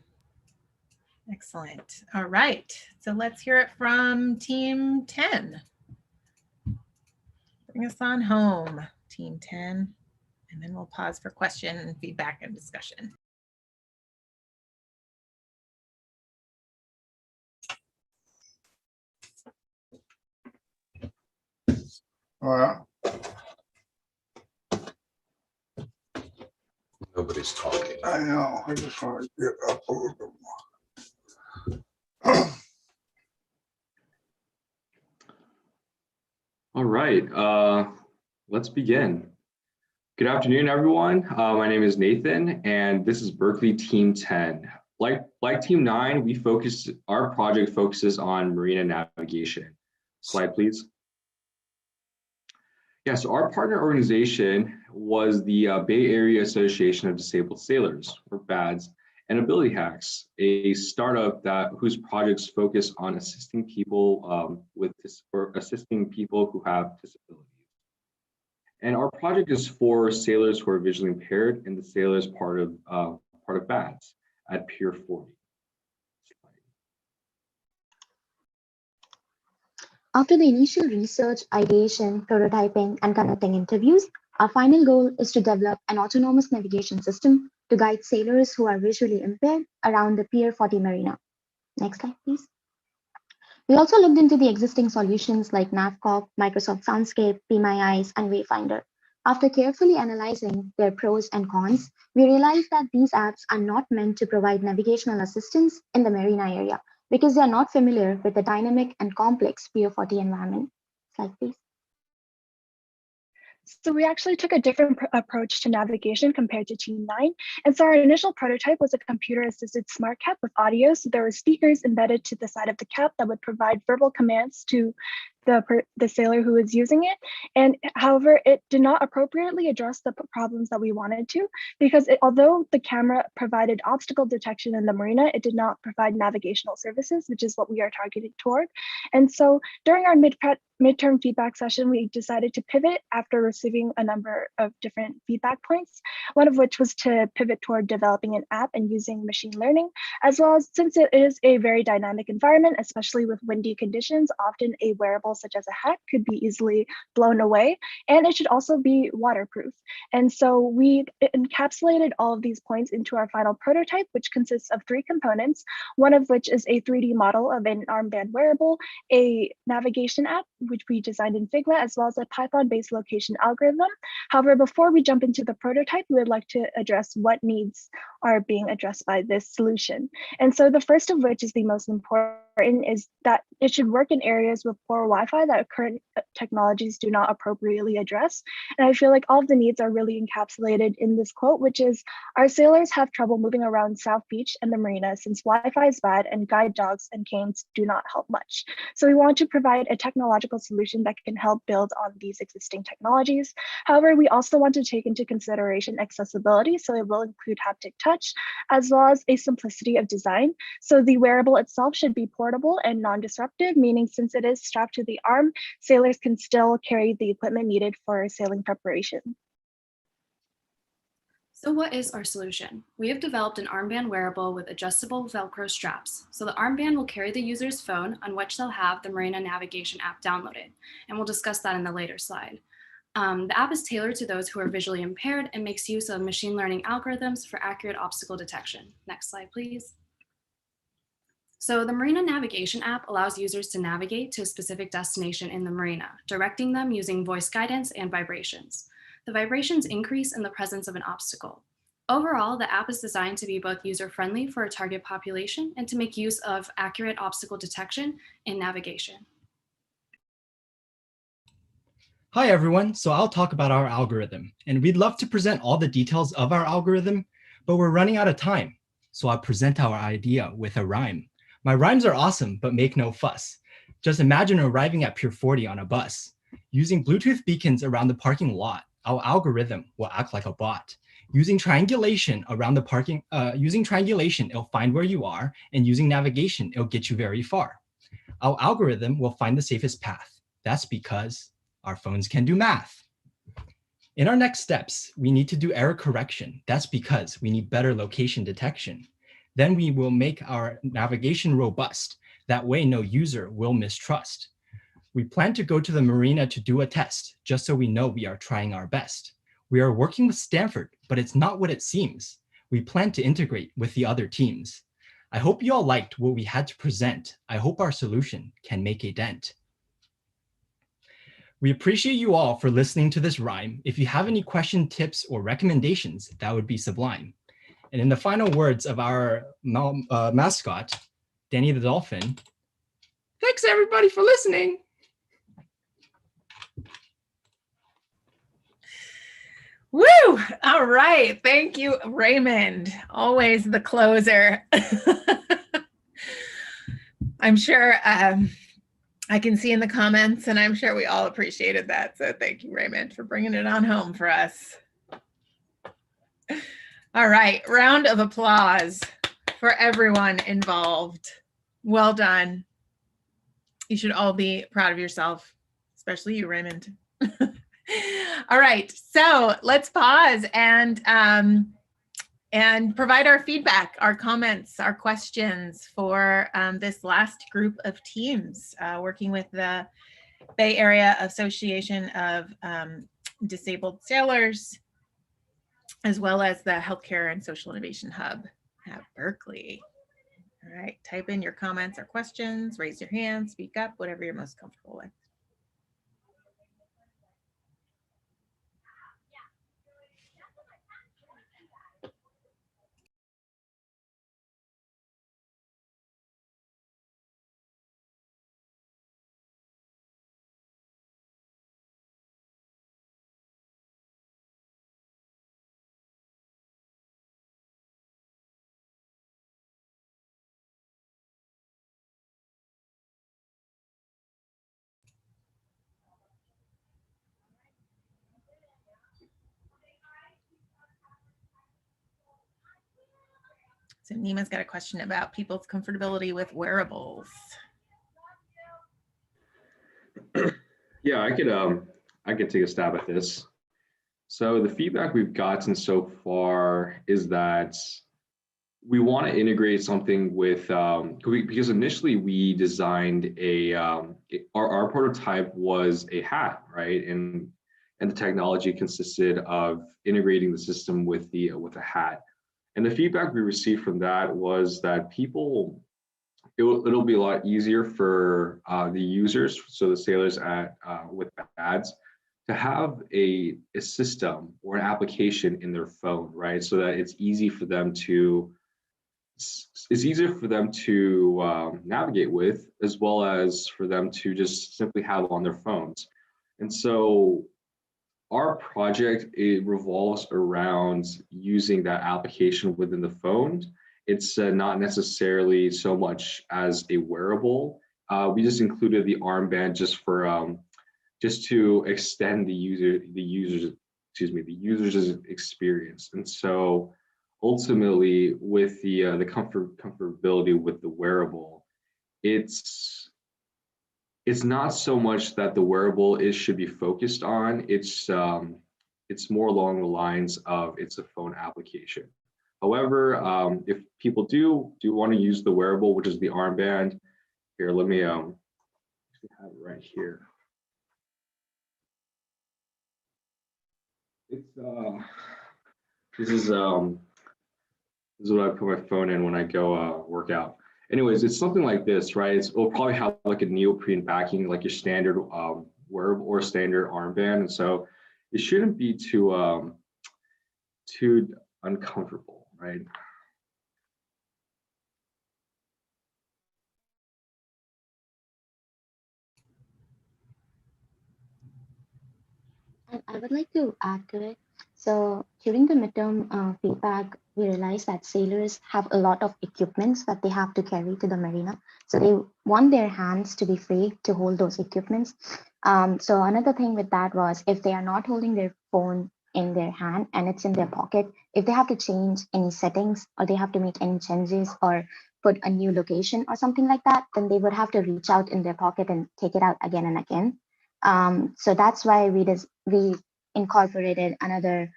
Excellent. All right, so let's hear it from Team 10. Bring us on home, Team 10, and then we'll pause for question and feedback and discussion. All right. Nobody's talking. I know. I just want to get up a little bit more. All right, let's begin. Good afternoon, everyone. My name is Nathan, and this is Berkeley Team 10. Like Team 9, our project focuses on marina navigation. Slide, please. Yeah, so our partner organization was the Bay Area Association of Disabled Sailors, or BADS, and Ability Hacks, a startup whose projects focus on assisting people assisting people who have disabilities. And our project is for sailors who are visually impaired, and the sailors part of BADS at Pier 40. After the initial research, ideation, prototyping, and conducting interviews, our final goal is to develop an autonomous navigation system to guide sailors who are visually impaired around the Pier 40 marina. Next slide, please. We also looked into the existing solutions like NavCop, Microsoft Soundscape, Be My Eyes, and Wayfinder. After carefully analyzing their pros and cons, we realized that these apps are not meant to provide navigational assistance in the marina area because they are not familiar with the dynamic and complex Pier 40 environment. Slide, please. So we actually took a different approach to navigation compared to Team 9. And so our initial prototype was a computer-assisted smart cap with audio. So there were speakers embedded to the side of the cap that would provide verbal commands to the sailor who was using it. And however, it did not appropriately address the problems that we wanted to, because although the camera provided obstacle detection in the marina, it did not provide navigational services, which is what we are targeted toward. And so during our midterm feedback session, we decided to pivot after receiving a number of different feedback points, one of which was to pivot toward developing an app and using machine learning, as well as since it is a very dynamic environment, especially with windy conditions, often a wearable such as a hat could be easily blown away, and it should also be waterproof. And so we encapsulated all of these points into our final prototype, which consists of 3 components, one of which is a 3D model of an armband wearable, a navigation app, which we designed in Figma, as well as a Python-based location algorithm. However, before we jump into the prototype, we would like to address what needs are being addressed by this solution. And so the first of which is the most important is that it should work in areas with poor Wi-Fi that current technologies do not appropriately address. And I feel like all of the needs are really encapsulated in this quote, which is, our sailors have trouble moving around South Beach and the marina since Wi-Fi is bad and guide dogs and canes do not help much. So we want to provide a technological solution that can help build on these existing technologies. However, we also want to take into consideration accessibility, so it will include haptic touch, as well as a simplicity of design. So the wearable itself should be portable and non-disruptive, meaning since it is strapped to the arm, sailors can still carry the equipment needed for sailing preparation. So what is our solution? We have developed an armband wearable with adjustable Velcro straps. So the armband will carry the user's phone on which they'll have the Marina Navigation app downloaded. And we'll discuss that in the later slide. The app is tailored to those who are visually impaired and makes use of machine learning algorithms for accurate obstacle detection. Next slide, please. So the Marina Navigation app allows users to navigate to a specific destination in the marina, directing them using voice guidance and vibrations. The vibrations increase in the presence of an obstacle. Overall, the app is designed to be both user-friendly for a target population and to make use of accurate obstacle detection in navigation. Hi everyone, so I'll talk about our algorithm, and we'd love to present all the details of our algorithm, but we're running out of time. So I'll present our idea with a rhyme. My rhymes are awesome, but make no fuss. Just imagine arriving at Pier 40 on a bus. Using Bluetooth beacons around the parking lot, our algorithm will act like a bot. Using triangulation around the parking, it'll find where you are, and using navigation, it'll get you very far. Our algorithm will find the safest path. That's because our phones can do math. In our next steps, we need to do error correction. That's because we need better location detection. Then we will make our navigation robust. That way no user will mistrust. We plan to go to the marina to do a test, just so we know we are trying our best. We are working with Stanford, but it's not what it seems. We plan to integrate with the other teams. I hope you all liked what we had to present. I hope our solution can make a dent. We appreciate you all for listening to this rhyme. If you have any question, tips, or recommendations, that would be sublime. And in the final words of our mascot, Danny the Dolphin, thanks everybody for listening. Woo! All right. Thank you, Raymond. Always the closer. I'm sure I can see in the comments, and I'm sure we all appreciated that. So thank you, Raymond, for bringing it on home for us. All right. Round of applause for everyone involved. Well done. You should all be proud of yourself, especially you, Raymond. All right, so let's pause and and provide our feedback, our comments, our questions for this last group of teams working with the Bay Area Association of Disabled Sailors, as well as the Healthcare and Social Innovation Hub at Berkeley. All right, type in your comments or questions, raise your hand, speak up, whatever you're most comfortable with. So Nima's got a question about people's comfortability with wearables. Yeah, I could take a stab at this. So the feedback we've gotten so far is that we want to integrate something with because initially we designed our prototype was a hat, right? And the technology consisted of integrating the system with a hat. And the feedback we received from that was that it'll be a lot easier for the users, so the sailors with BADS, to have a system or an application in their phone, right? So that it's easier for them to navigate with, as well as for them to just simply have on their phones. And so our project, it revolves around using that application within the phone. It's not necessarily so much as a wearable. We just included the armband just to extend the user's experience. And so ultimately, with the comfortability with the wearable, it's not so much that the wearable should be focused on. It's more along the lines of it's a phone application. However, if people do want to use the wearable, which is the armband, here, let me have it right here. It's this is what I put my phone in when I go work out. Anyways, it's something like this, right? It'll probably have like a neoprene backing, like your standard wearable or standard armband, and so it shouldn't be too uncomfortable, right? And I would like to add to it. So during the midterm feedback, we realized that sailors have a lot of equipments that they have to carry to the marina. So they want their hands to be free to hold those equipments. So another thing with that was if they are not holding their phone in their hand and it's in their pocket, if they have to change any settings or they have to make any changes or put a new location or something like that, then they would have to reach out in their pocket and take it out again and again. So that's why we incorporated another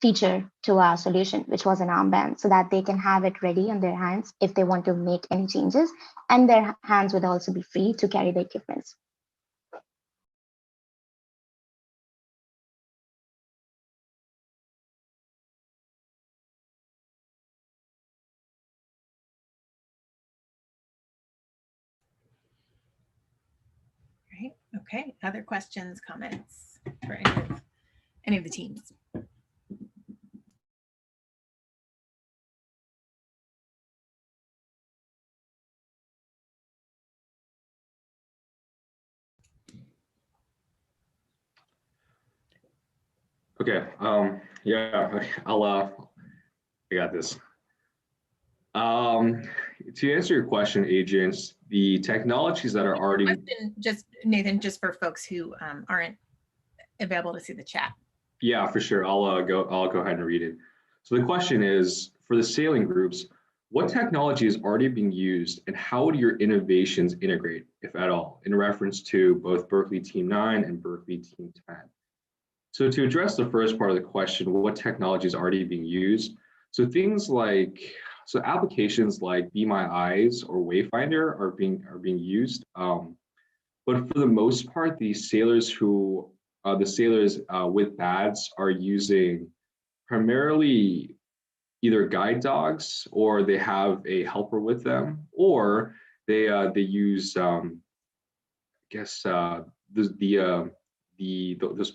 feature to our solution, which was an armband, so that they can have it ready on their hands if they want to make any changes, and their hands would also be free to carry the equipment. Right. Okay. Other questions, comments for any of the teams? Okay. Yeah. I got this. To answer your question, agents, the technologies that are already just Nathan, just for folks who aren't available to see the chat. Yeah, for sure. I'll go ahead and read it. So the question is, for the sailing groups, what technology is already being used and how would your innovations integrate, if at all, in reference to both Berkeley Team 9 and Berkeley Team 10? So to address the first part of the question, what technology is already being used? So things like, so applications like Be My Eyes or Wayfinder are being used. But for the most part, the sailors with BADS are using primarily either guide dogs, or they have a helper with them, or they use those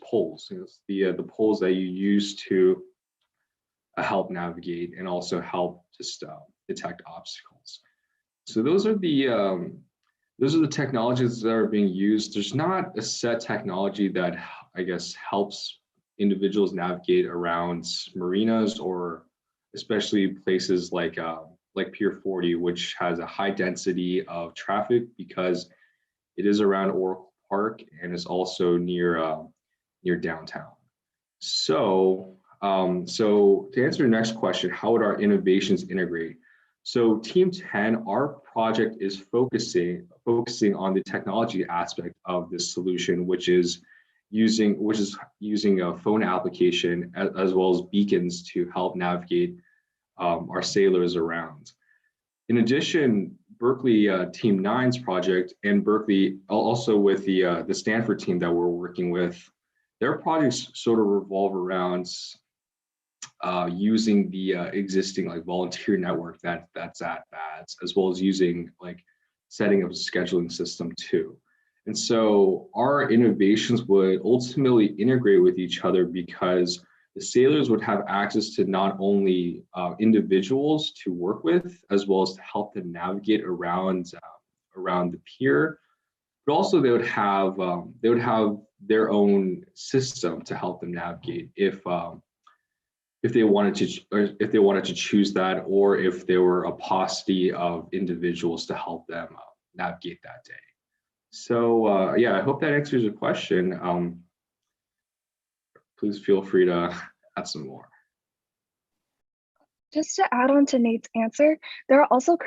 poles, the poles that you use to help navigate and also help just detect obstacles. So those are the technologies that are being used. There's not a set technology that I guess helps individuals navigate around marinas, or especially places like Pier 40, which has a high density of traffic because it is around Oracle Park and is also near downtown. So so to answer your next question, how would our innovations integrate? So Team 10, our project is focusing on the technology aspect of this solution, which is using a phone application as well as beacons to help navigate our sailors around. In addition, Berkeley Team 9's project, and Berkeley also with the Stanford team that we're working with, their projects sort of revolve around using the existing like volunteer network that's at BADS, as well as using like setting up a scheduling system too. And so our innovations would ultimately integrate with each other, because the sailors would have access to not only individuals to work with, as well as to help them navigate around the pier, but also they would have their own system to help them navigate if they wanted to choose that, or if there were a paucity of individuals to help them navigate that day. So yeah, I hope that answers your question. Please feel free to add some more. Just to add on to Nate's answer, there are also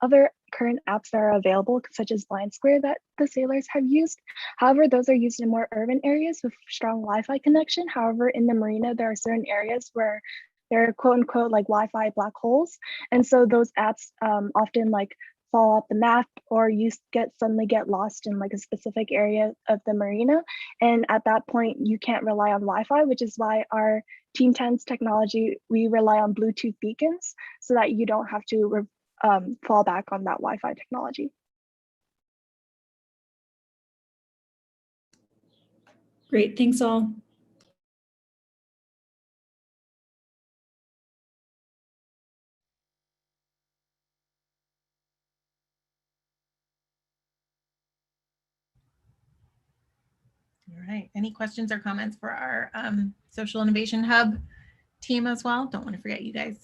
other current apps that are available, such as Blind Square, that the sailors have used. However, those are used in more urban areas with strong Wi-Fi connection. However, in the marina, there are certain areas where there are quote unquote like Wi-Fi black holes. And so those apps often like fall off the map, or you suddenly get lost in like a specific area of the marina. And at that point, you can't rely on Wi-Fi, which is why our Team 10's technology, we rely on Bluetooth beacons so that you don't have to fall back on that Wi-Fi technology. Great, thanks all. All right, any questions or comments for our Social Innovation Hub team as well? Don't want to forget you guys.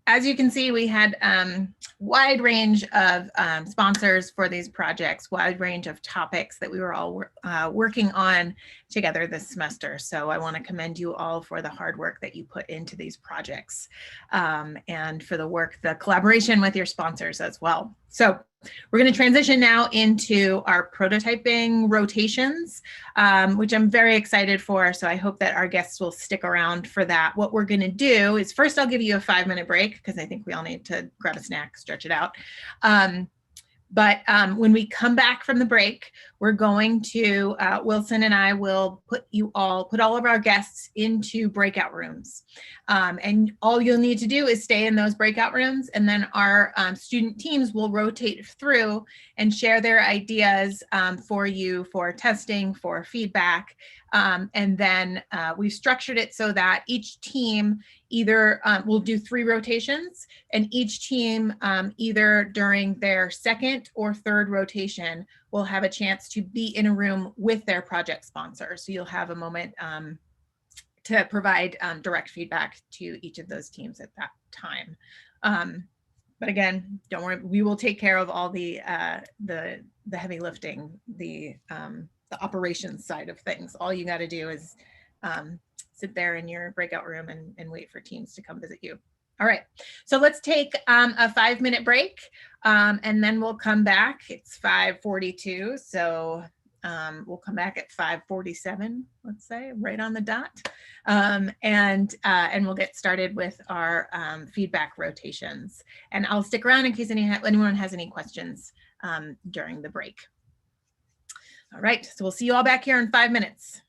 As you can see, we had wide range of sponsors for these projects, wide range of topics that we were all working on together this semester. So I want to commend you all for the hard work that you put into these projects and for the collaboration with your sponsors as well. So we're going to transition now into our prototyping rotations, which I'm very excited for. So I hope that our guests will stick around for that. What we're going to do is first I'll give you a 5-minute break because I think we all need to grab a snack, stretch it out. But when we come back from the break, we're going to, Wilson and I will put all of our guests into breakout rooms. And all you'll need to do is stay in those breakout rooms, and then our student teams will rotate through and share their ideas for you for testing, for feedback. And then we've structured it so that each team either will do 3 rotations, and each team either during their second or third rotation will have a chance to be in a room with their project sponsor. So you'll have a moment to provide direct feedback to each of those teams at that time. But again, don't worry, we will take care of all the heavy lifting, the operations side of things. All you got to do is sit there in your breakout room and wait for teams to come visit you. All right, so let's take a 5-minute break, and then we'll come back. It's 5:42, so we'll come back at 5:47, let's say, right on the dot, and we'll get started with our feedback rotations. And I'll stick around in case anyone has any questions during the break. All right, so we'll see you all back here in 5 minutes.